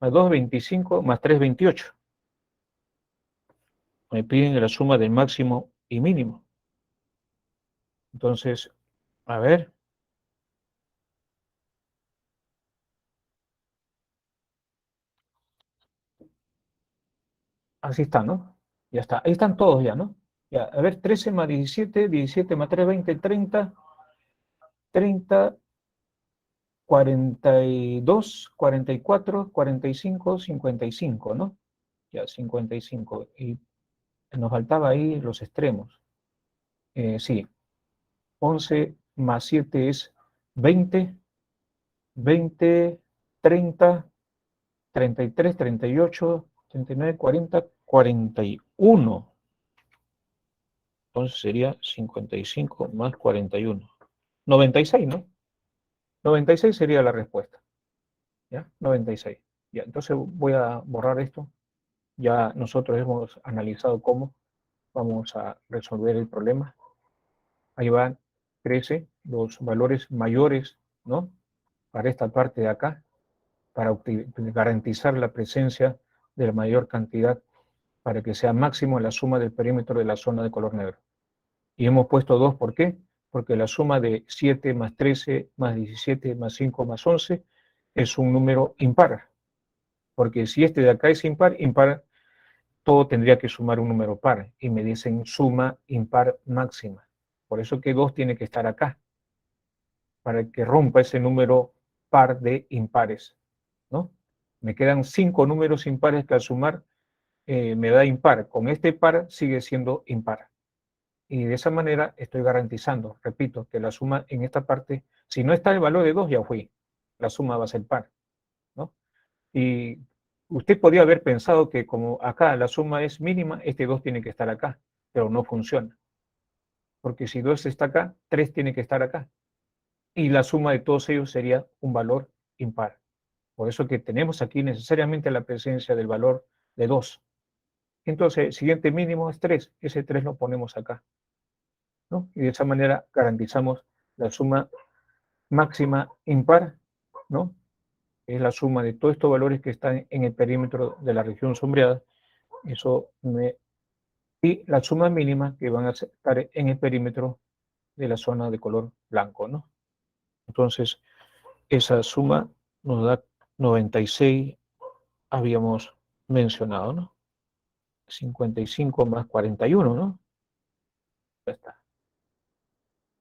más 2, 25, más 3, 28. Me piden la suma del máximo y mínimo. Entonces, a ver. Así está, ¿no? Ya está. Ahí están todos ya, ¿no? Ya, a ver, 13 más 17, 17 más 3, 20, 30, 30, 42, 44, 45, 55, ¿no? Ya, 55. Y nos faltaba ahí los extremos. Sí, 11 más 7 es 20, 20, 30, 33, 38, 39, 40, 41. Entonces sería 55 más 41. 96, ¿no? 96 sería la respuesta. ¿Ya? 96. Ya, entonces voy a borrar esto. Ya nosotros hemos analizado cómo vamos a resolver el problema. Ahí van, crece los valores mayores, ¿no? Para esta parte de acá, para garantizar la presencia de la mayor cantidad para que sea máximo la suma del perímetro de la zona de color negro. Y hemos puesto 2, ¿por qué? Porque la suma de 7 más 13 más 17 más 5 más 11 es un número impar. Porque si este de acá es impar, todo tendría que sumar un número par. Y me dicen suma impar máxima. Por eso que 2 tiene que estar acá, para que rompa ese número par de impares, ¿no? Me quedan 5 números impares que al sumar me da impar. Con este par sigue siendo impar. Y de esa manera estoy garantizando, repito, que la suma en esta parte, si no está el valor de 2, ya fui. La suma va a ser par, ¿no? Y usted podría haber pensado que como acá la suma es mínima, este 2 tiene que estar acá, pero no funciona. Porque si 2 está acá, 3 tiene que estar acá. Y la suma de todos ellos sería un valor impar. Por eso que tenemos aquí necesariamente la presencia del valor de 2. Entonces, el siguiente mínimo es 3. Ese 3 lo ponemos acá, ¿no? Y de esa manera garantizamos la suma máxima impar, ¿no? Es la suma de todos estos valores que están en el perímetro de la región sombreada. Y la suma mínima que van a estar en el perímetro de la zona de color blanco, ¿no? Entonces, esa suma nos da 96, habíamos mencionado, ¿no? 55 más 41, ¿no? Ya está.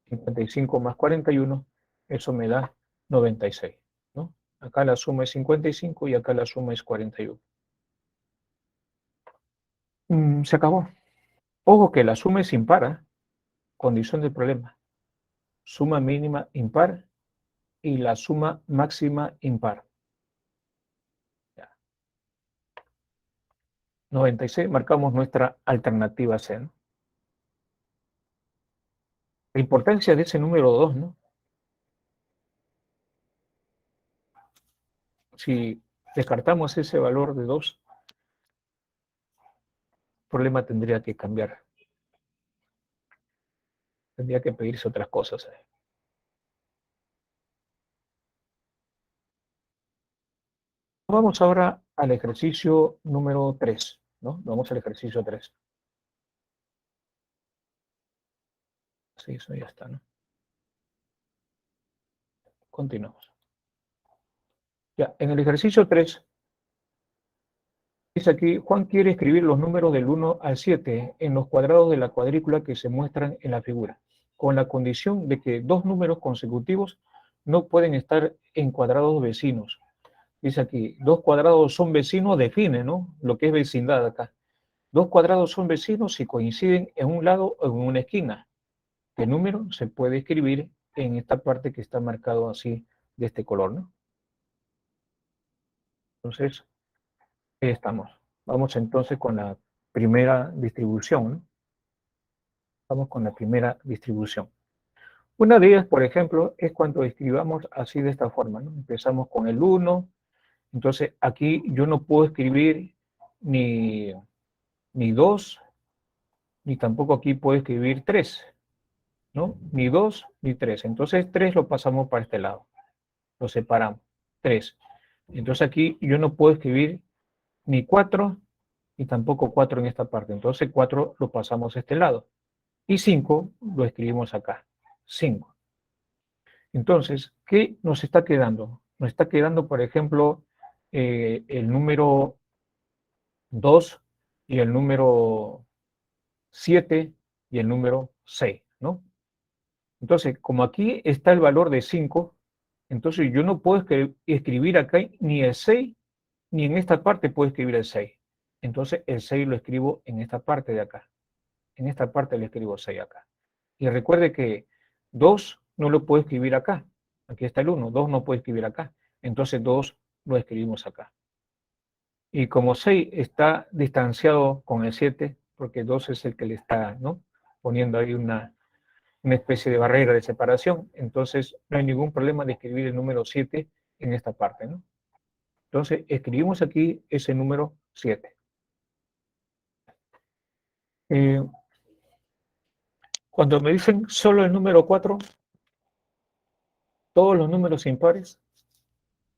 55 más 41, eso me da 96, ¿no? Acá la suma es 55 y acá la suma es 41. Se acabó. Ojo que la suma es impar, ¿eh? Condición del problema. Suma mínima impar y la suma máxima impar. Ya. 96, marcamos nuestra alternativa C, ¿no? La importancia de ese número 2, ¿no? Si descartamos ese valor de 2, el problema tendría que cambiar. Tendría que pedirse otras cosas. Vamos ahora al ejercicio número 3, ¿no? Vamos al ejercicio 3. Sí, eso ya está, ¿no? Continuamos. Ya, en el ejercicio 3, dice aquí, Juan quiere escribir los números del 1 al 7 en los cuadrados de la cuadrícula que se muestran en la figura, con la condición de que dos números consecutivos no pueden estar en cuadrados vecinos. Dice aquí, dos cuadrados son vecinos, define, ¿no? Lo que es vecindad acá. Dos cuadrados son vecinos si coinciden en un lado o en una esquina. El número se puede escribir en esta parte que está marcado así de este color, ¿no? Entonces, ahí estamos. Vamos entonces con la primera distribución, ¿no? Vamos con la primera distribución. Una de ellas, por ejemplo, es cuando escribamos así de esta forma, ¿no? Empezamos con el 1, entonces aquí yo no puedo escribir ni 2, ni tampoco aquí puedo escribir 3, ¿no? Ni 2, ni 3. Entonces 3 lo pasamos para este lado, lo separamos, 3. Entonces aquí yo no puedo escribir ni 4, ni tampoco 4 en esta parte. Entonces 4 lo pasamos a este lado. Y 5 lo escribimos acá, 5. Entonces, ¿qué nos está quedando? Nos está quedando, por ejemplo, el número 2 y el número 7 y el número 6, ¿no? Entonces, como aquí está el valor de 5, entonces yo no puedo escribir acá ni el 6, ni en esta parte puedo escribir el 6. Entonces, el 6 lo escribo en esta parte de acá. En esta parte le escribo 6 acá. Y recuerde que 2 no lo puedo escribir acá. Aquí está el 1, 2 no puedo escribir acá. Entonces 2 lo escribimos acá. Y como 6 está distanciado con el 7, porque 2 es el que le está, ¿no?, poniendo ahí una especie de barrera de separación, entonces no hay ningún problema de escribir el número 7 en esta parte, ¿no? Entonces escribimos aquí ese número 7. Cuando me dicen solo el número 4, todos los números impares,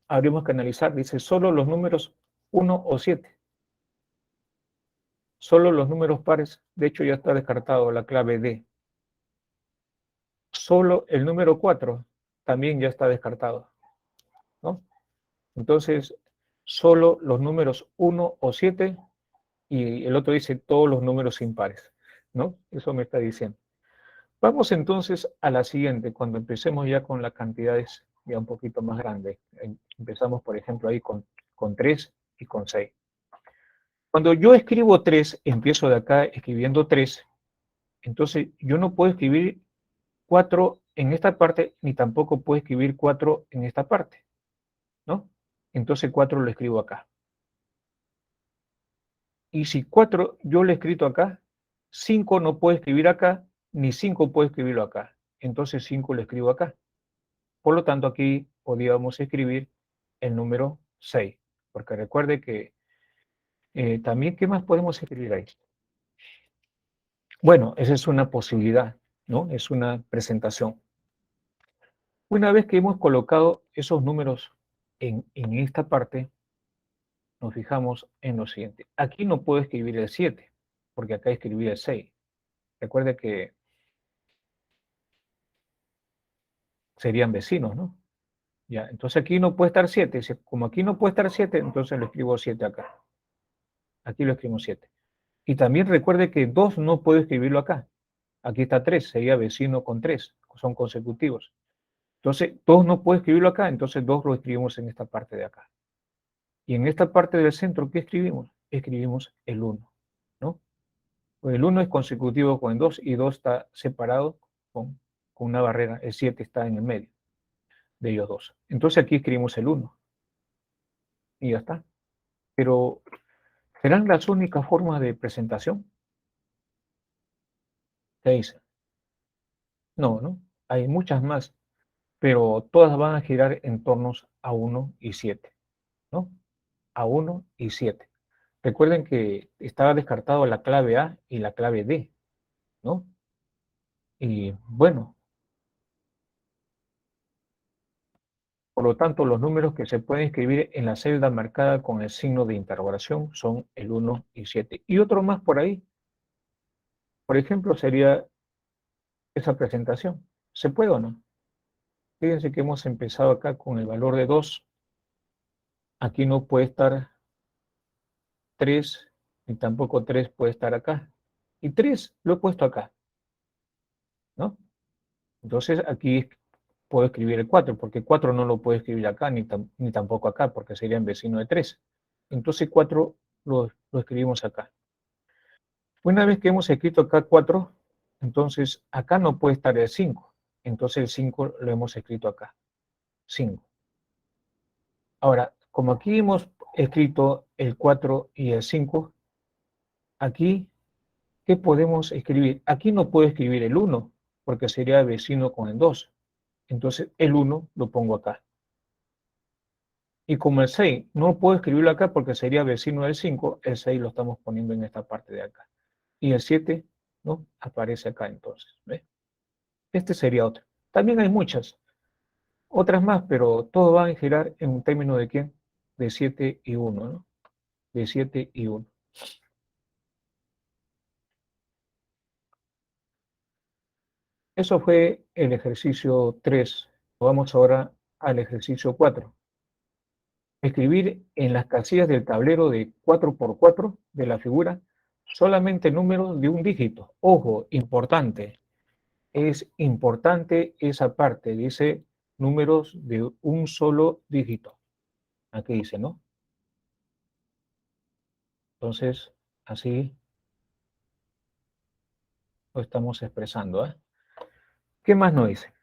habríamos que analizar, dice solo los números 1 o 7. Solo los números pares, de hecho ya está descartado la clave D. Solo el número 4 también ya está descartado, ¿no? Entonces, solo los números 1 o 7 y el otro dice todos los números impares, ¿no? Eso me está diciendo. Vamos entonces a la siguiente, cuando empecemos ya con las cantidades ya un poquito más grandes. Empezamos, por ejemplo, ahí con 3 y con 6. Cuando yo escribo 3, empiezo de acá escribiendo 3, entonces yo no puedo escribir 4 en esta parte, ni tampoco puedo escribir 4 en esta parte, ¿no? Entonces 4 lo escribo acá. Y si 4 yo lo he escrito acá, 5 no puedo escribir acá, ni 5 puedo escribirlo acá. Entonces 5 lo escribo acá. Por lo tanto, aquí podríamos escribir el número 6. Porque recuerde que también, ¿qué más podemos escribir ahí? Bueno, esa es una posibilidad, ¿no? Es una presentación. Una vez que hemos colocado esos números en esta parte, nos fijamos en lo siguiente. Aquí no puedo escribir el 7, porque acá escribí el 6. Recuerde que serían vecinos, ¿no? Ya, entonces aquí no puede estar 7. Como aquí no puede estar 7, entonces lo escribo 7 acá. Aquí lo escribo 7. Y también recuerde que 2 no puedo escribirlo acá. Aquí está 3, sería vecino con 3, son consecutivos. Entonces, 2 no puedo escribirlo acá, entonces 2 lo escribimos en esta parte de acá. Y en esta parte del centro, ¿qué escribimos? Escribimos el 1, ¿no? Pues el 1 es consecutivo con el 2 y 2 está separado con una barrera, el 7 está en el medio de ellos dos. Entonces aquí escribimos el 1 y ya está. Pero, ¿serán las únicas formas de presentación? ¿Qué dice? No, ¿no? Hay muchas más, pero todas van a girar en torno a 1 y 7, ¿no? A 1 y 7. Recuerden que estaba descartado la clave A y la clave D, ¿no? Y bueno, por lo tanto, los números que se pueden escribir en la celda marcada con el signo de interrogación son el 1 y 7. Y otro más por ahí, por ejemplo, sería esa presentación. ¿Se puede o no? Fíjense que hemos empezado acá con el valor de 2. Aquí no puede estar 3, ni tampoco 3 puede estar acá. Y 3 lo he puesto acá, ¿no? Entonces aquí puedo escribir el 4, porque 4 no lo puedo escribir acá, ni tampoco acá, porque serían vecino de 3. Entonces 4 lo escribimos acá. Una vez que hemos escrito acá 4, entonces acá no puede estar el 5. Entonces el 5 lo hemos escrito acá. 5. Ahora, como aquí hemos escrito el 4 y el 5, aquí, ¿qué podemos escribir? Aquí no puedo escribir el 1, porque sería vecino con el 2. Entonces el 1 lo pongo acá. Y como el 6 no puedo escribirlo acá porque sería vecino del 5, el 6 lo estamos poniendo en esta parte de acá. Y el 7, ¿no? Aparece acá entonces. ¿Ves? Este sería otro. También hay muchas, otras más, pero todo va a girar en un término de ¿quién? De 7 y 1, ¿no? De 7 y 1. Eso fue el ejercicio 3. Vamos ahora al ejercicio 4. Escribir en las casillas del tablero de 4×4 de la figura solamente números de un dígito. Ojo, importante. Es importante esa parte. Dice números de un solo dígito. Aquí dice, ¿no? Entonces, así lo estamos expresando. ¿Eh? ¿Qué más nos dice?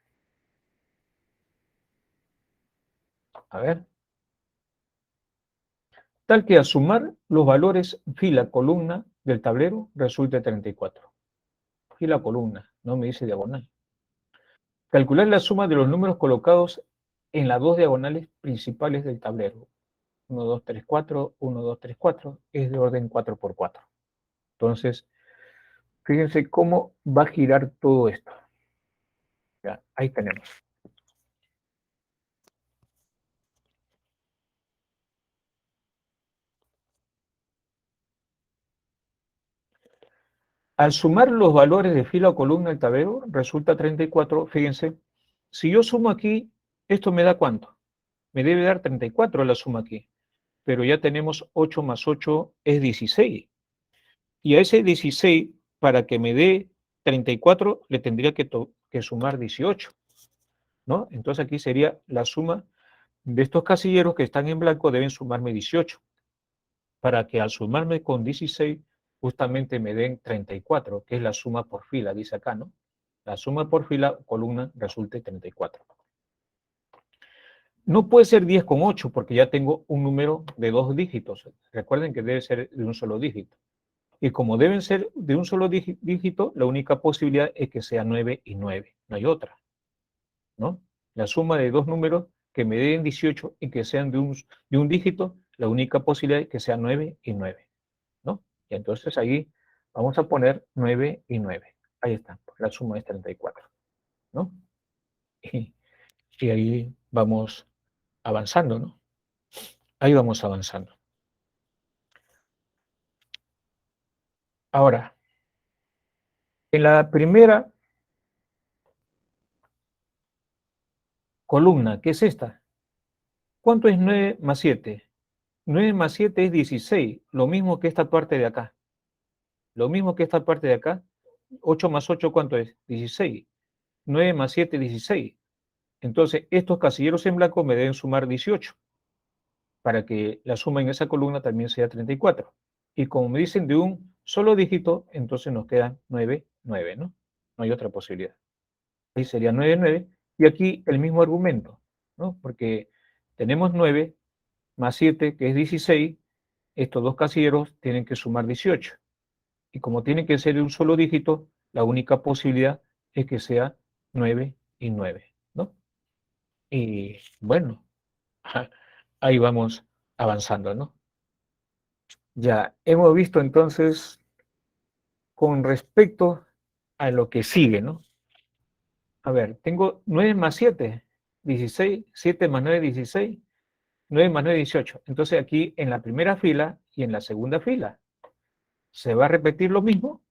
A ver. Tal que al sumar los valores fila-columna del tablero resulte 34. Fila-columna, no me dice diagonal. Calcular la suma de los números colocados en las dos diagonales principales del tablero. 1, 2, 3, 4, 1, 2, 3, 4, es de orden 4×4. Entonces, fíjense cómo va a girar todo esto. Ya, ahí tenemos. Al sumar los valores de fila o columna del tablero, resulta 34. Fíjense, si yo sumo aquí, ¿esto me da cuánto? Me debe dar 34 la suma aquí. Pero ya tenemos 8 más 8 es 16. Y a ese 16, para que me dé 34, le tendría que sumar 18, ¿no? Entonces aquí sería la suma de estos casilleros que están en blanco, deben sumarme 18, para que al sumarme con 16, justamente me den 34, que es la suma por fila, dice acá, ¿no? La suma por fila, columna, resulte 34. No puede ser 10×8, porque ya tengo un número de 2 dígitos. Recuerden que debe ser de un solo dígito. Y como deben ser de un solo dígito, la única posibilidad es que sea 9 y 9. No hay otra, ¿no? La suma de dos números que me den 18 y que sean de un dígito, la única posibilidad es que sea 9 y 9, ¿no? Y entonces ahí vamos a poner 9 y 9. Ahí está, la suma es 34, ¿no? Y ahí vamos avanzando, ¿no? Ahí vamos avanzando. Ahora, en la primera columna, ¿qué es esta? ¿Cuánto es 9 más 7? 9 más 7 es 16, lo mismo que esta parte de acá. Lo mismo que esta parte de acá. 8 más 8, ¿cuánto es? 16. 9 más 7, 16. Entonces, estos casilleros en blanco me deben sumar 18 para que la suma en esa columna también sea 34. Y como me dicen de un solo dígito, entonces nos quedan 9, 9, ¿no? No hay otra posibilidad. Ahí sería 9, 9. Y aquí el mismo argumento, ¿no? Porque tenemos 9 más 7, que es 16. Estos dos casilleros tienen que sumar 18. Y como tiene que ser de un solo dígito, la única posibilidad es que sea 9 y 9, ¿no? Y bueno, ahí vamos avanzando, ¿no? Ya hemos visto entonces con respecto a lo que sigue, ¿no? A ver, tengo 9 más 7, 16, 7 más 9, 16, 9 más 9, 18. Entonces aquí en la primera fila y en la segunda fila se va a repetir lo mismo,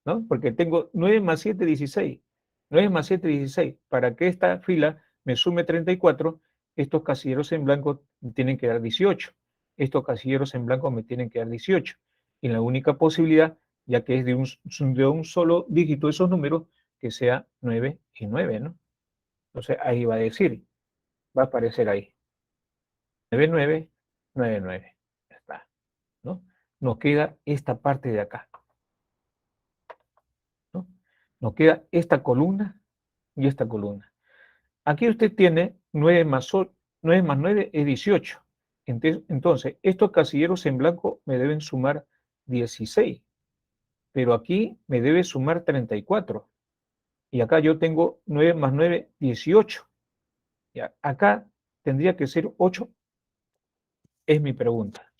¿no? Porque tengo 9 más 7, 16. 9 más 7, 16. Para que esta fila me sume 34, estos casilleros en blanco me tienen que dar 18. Estos casilleros en blanco me tienen que dar 18. Y la única posibilidad, ya que es de un solo dígito esos números, que sea 9 y 9, ¿no? Entonces ahí va a decir, va a aparecer ahí. 9, 9, 9, 9. Ya está, ¿no? Nos queda esta parte de acá, ¿no? Nos queda esta columna y esta columna. Aquí usted tiene 9 más 9 es 18. Entonces, estos casilleros en blanco me deben sumar 16, pero aquí me debe sumar 34. Y acá yo tengo 9 más 9, 18. Ya, acá tendría que ser 8, es mi pregunta.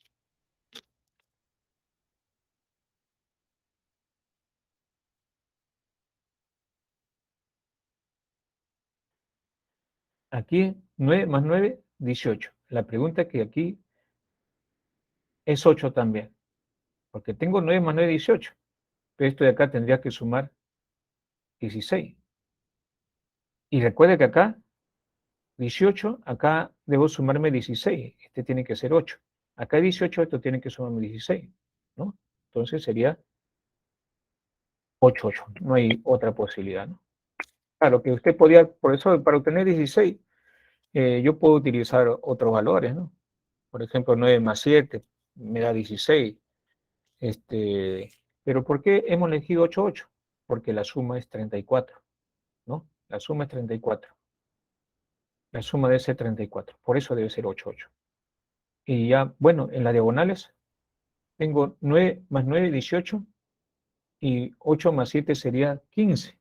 Aquí 9 más 9, 18. La pregunta es que aquí es 8 también, porque tengo 9 más 9, 18. Pero esto de acá tendría que sumar 16. Y recuerde que acá 18, acá debo sumarme 16, este tiene que ser 8. Acá hay 18, esto tiene que sumarme 16, ¿no? Entonces sería 8, 8, no hay otra posibilidad, ¿no? Claro, que usted podría, por eso para obtener 16, yo puedo utilizar otros valores, ¿no? Por ejemplo, 9 más 7 me da 16, pero ¿por qué hemos elegido 8, 8? Porque la suma es 34, ¿no? La suma es 34. La suma debe ser 34, por eso debe ser 8, 8. Y ya, bueno, en las diagonales tengo 9 más 9, 18, y 8 más 7 sería 15.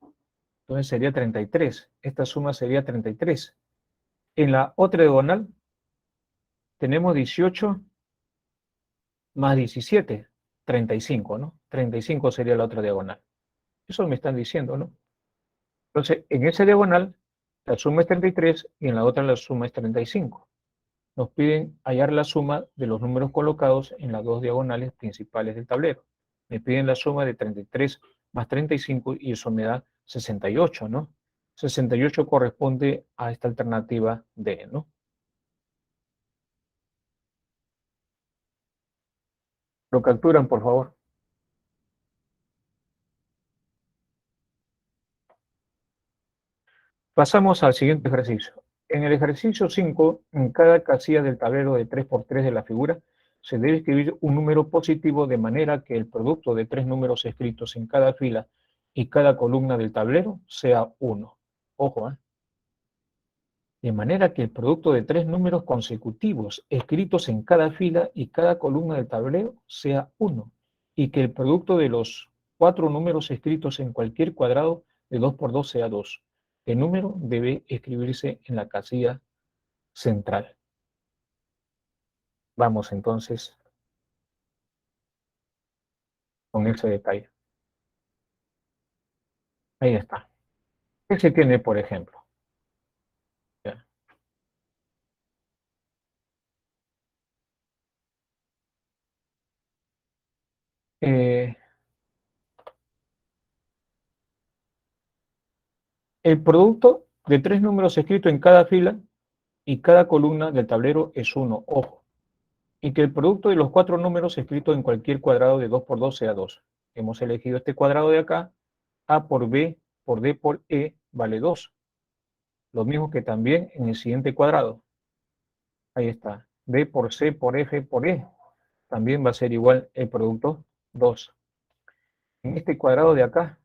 Entonces sería 33. Esta suma sería 33. En la otra diagonal tenemos 18 más 17, 35, ¿no? 35 sería la otra diagonal. Eso me están diciendo, ¿no? Entonces, en esa diagonal la suma es 33 y en la otra la suma es 35. Nos piden hallar la suma de los números colocados en las dos diagonales principales del tablero. Me piden la suma de 33 más 35 y eso me da 68, ¿no? 68 corresponde a esta alternativa D, ¿no? Lo capturan, por favor. Pasamos al siguiente ejercicio. En el ejercicio 5, en cada casilla del tablero de 3×3 de la figura, se debe escribir un número positivo de manera que el producto de tres números escritos en cada fila y cada columna del tablero sea 1. Ojo, ¿eh? De manera que el producto de tres números consecutivos escritos en cada fila y cada columna del tablero sea 1, y que el producto de los cuatro números escritos en cualquier cuadrado de 2×2 sea 2. El número debe escribirse en la casilla central. Vamos entonces con ese detalle. Ahí está. ¿Qué se tiene, por ejemplo? Ya. Eh, el producto de tres números escritos en cada fila y cada columna del tablero es 1. Ojo. Y que el producto de los cuatro números escritos en cualquier cuadrado de 2×2 sea 2. hemos elegido este cuadrado de acá, A por B por D por E vale 2. Lo mismo que también en el siguiente cuadrado. Ahí está. B por C por F por E. También va a ser igual el producto 2. En este cuadrado de acá,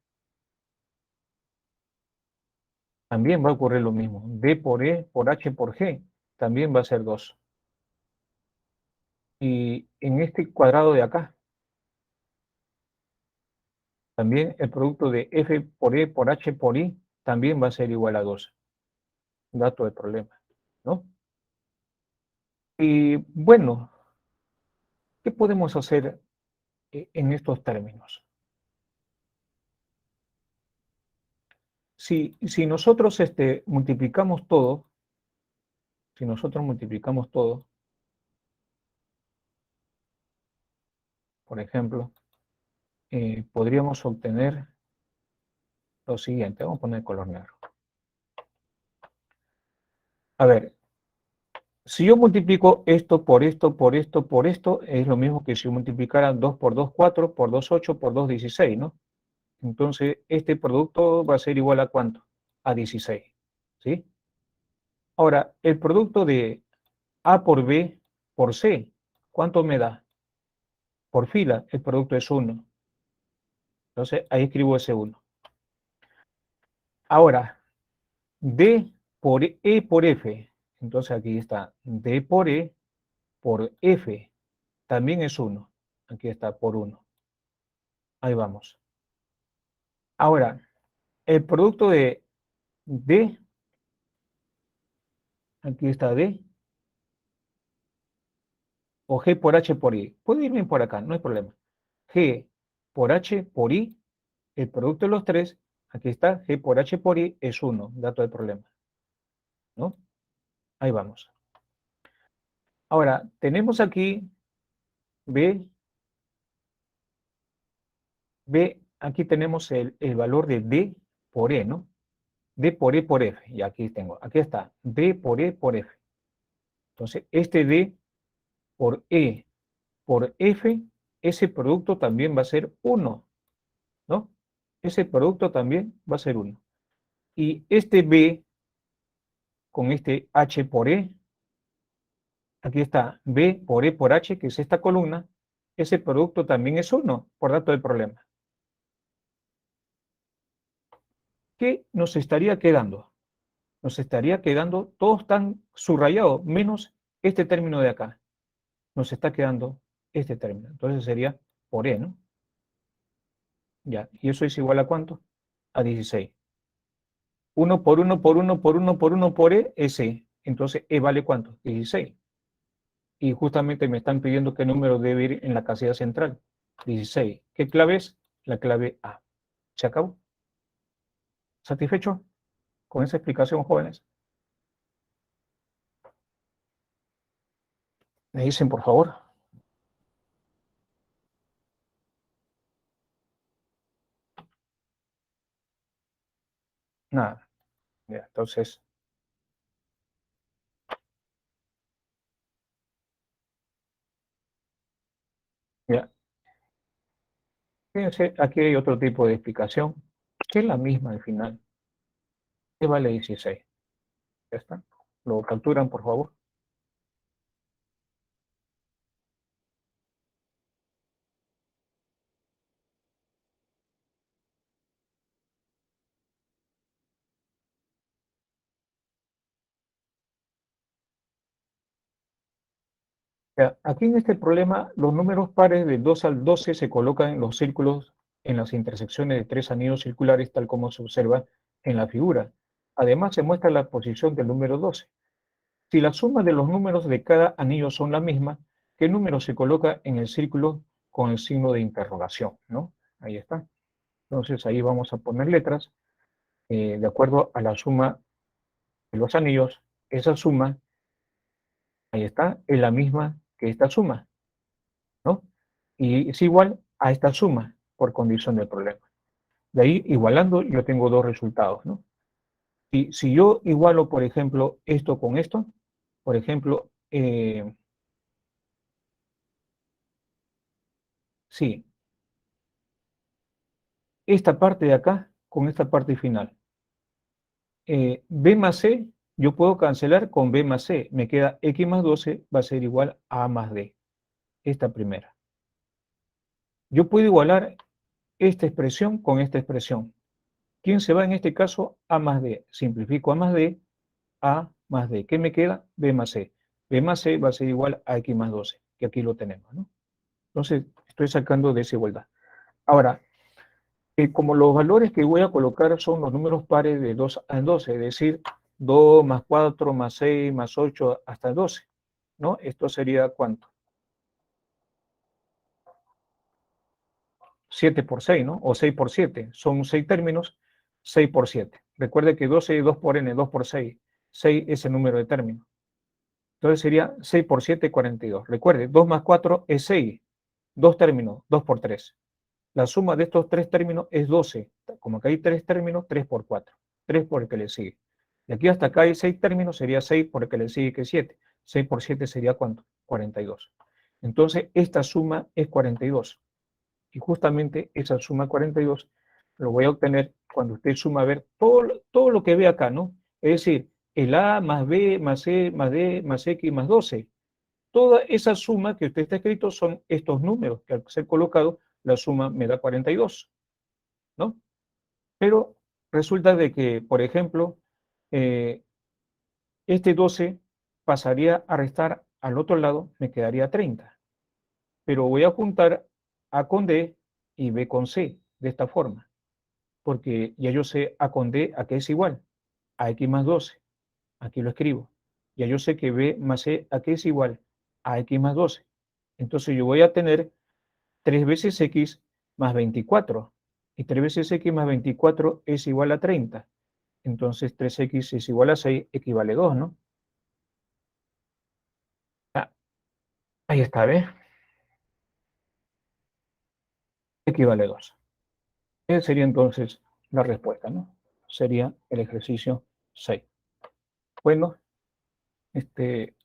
también va a ocurrir lo mismo. D por E por H por G también va a ser 2. Y en este cuadrado de acá, también el producto de F por E por H por I también va a ser igual a 2. Dato de problema, ¿no? Y bueno, ¿qué podemos hacer en estos términos? Si nosotros multiplicamos todo, por ejemplo, podríamos obtener lo siguiente. Vamos a poner color negro. A ver, si yo multiplico esto por esto, por esto, por esto, es lo mismo que si yo multiplicara 2 por 2, 4, por 2, 8, por 2, 16, ¿no? Entonces, este producto va a ser igual a ¿cuánto? A 16, ¿sí? Ahora, el producto de A por B por C, ¿cuánto me da? Por fila, el producto es 1. Entonces, ahí escribo ese 1. Ahora, D por E por F. Entonces, aquí está D por E por F. También es 1. Aquí está por 1. Ahí vamos. Ahora, el producto de D, aquí está D, o G por H por I. Puede irme por acá, no hay problema. G por H por I, el producto de los tres, aquí está, G por H por I es 1, dato de problema, ¿no? Ahí vamos. Ahora, tenemos aquí B, aquí tenemos el valor de D por E, ¿no? D por E por F, y aquí tengo, aquí está, D por E por F. Entonces, este D por E por F, ese producto también va a ser 1, ¿no? Ese producto también va a ser 1. Y este B con este H por E, aquí está B por E por H, que es esta columna, ese producto también es 1, por dato del problema. ¿Qué nos estaría quedando? Nos estaría quedando, todos están subrayados, menos este término de acá. Nos está quedando este término. Entonces sería por E, ¿no? Ya, ¿y eso es igual a cuánto? A 16. 1 por 1 por 1 por 1 por 1 por E es E. Entonces, E vale ¿cuánto? 16. Y justamente me están pidiendo qué número debe ir en la casilla central. 16. ¿Qué clave es? La clave A. ¿Se acabó? ¿Satisfecho con esa explicación, jóvenes? Me dicen, por favor. Nada. Ya, entonces, ya. Fíjense, aquí hay otro tipo de explicación, que es la misma al final. ¿Qué vale 16? Ya está. Lo capturan, por favor. Ya, aquí en este problema, los números pares de 2 al 12 se colocan en los círculos en las intersecciones de tres anillos circulares, tal como se observa en la figura. Además, se muestra la posición del número 12. Si la suma de los números de cada anillo son la misma, ¿qué número se coloca en el círculo con el signo de interrogación? ¿No? Ahí está. Entonces, ahí vamos a poner letras de acuerdo a la suma de los anillos. Esa suma, ahí está, es la misma que esta suma, ¿no? Y es igual a esta suma por condición del problema. De ahí, igualando, yo tengo dos resultados, ¿no? Y si yo igualo, por ejemplo, esto con esto, por ejemplo, sí, esta parte de acá con esta parte final. B más C, yo puedo cancelar con B más C. Me queda X más 12 va a ser igual a A más D. Esta primera. Yo puedo igualar esta expresión con esta expresión. ¿Quién se va en este caso? A más D. Simplifico A más D, A más D. ¿Qué me queda? B más C. B más C va a ser igual a X más 12, que aquí lo tenemos, ¿no? Entonces, estoy sacando desigualdad. Ahora, como los valores que voy a colocar son los números pares de 2 a 12, es decir, 2 más 4 más 6 más 8 hasta 12, ¿no? Esto sería ¿cuánto? 7 por 6, ¿no? O 6 por 7. Son 6 términos, 6 por 7. Recuerde que 12 es 2 por n, 2 por 6. 6 es el número de términos. Entonces sería 6 por 7, 42. Recuerde, 2 más 4 es 6. 2 términos, 2 por 3. La suma de estos 3 términos es 12. Como que hay 3 términos, 3 por 4. 3 por el que le sigue. De aquí hasta acá hay 6 términos, sería 6 por el que le sigue, que es 7. 6 por 7 sería ¿cuánto? 42. Entonces, esta suma es 42. Y justamente esa suma 42 lo voy a obtener cuando usted suma a ver todo lo que ve acá, ¿no? Es decir, el A más B más C más D más X más 12. Toda esa suma que usted está escrito son estos números que al ser colocado, la suma me da 42, ¿no? Pero resulta de que, por ejemplo, eh, este 12 pasaría a restar al otro lado, me quedaría 30. Pero voy a juntar A con D y B con C de esta forma, porque ya yo sé A con D a qué es igual, a X más 12. Aquí lo escribo. Ya yo sé que B más C a qué es igual, a X más 12. Entonces yo voy a tener 3 veces X más 24. Y 3 veces X más 24 es igual a 30. Entonces 3X es igual a 6, equivale a 2, ¿no? Ah, ahí está, ¿ves? Equivale a 2. Esa sería entonces la respuesta, ¿no? Sería el ejercicio 6. Bueno, este,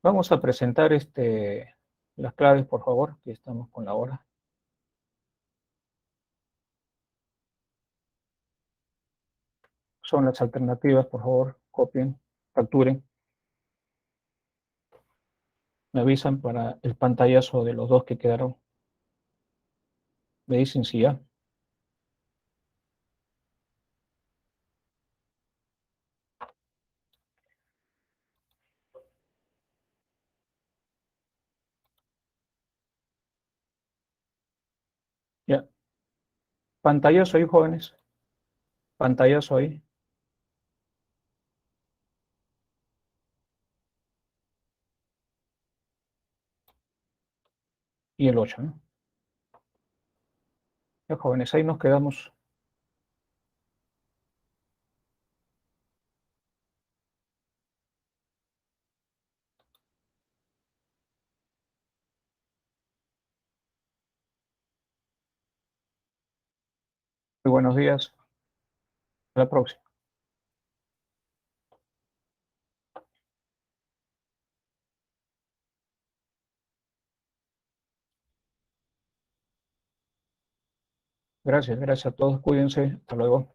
vamos a presentar las claves, por favor, que estamos con la hora. Son las alternativas, por favor, copien, capturen. Me avisan para el pantallazo de los dos que quedaron. Me dicen si ya. Ya. Pantallazo ahí, jóvenes. Pantallazo ahí. Y el 8, ¿no? Ya, jóvenes, ahí nos quedamos. Muy buenos días. Hasta la próxima. Gracias, gracias a todos. Cuídense. Hasta luego.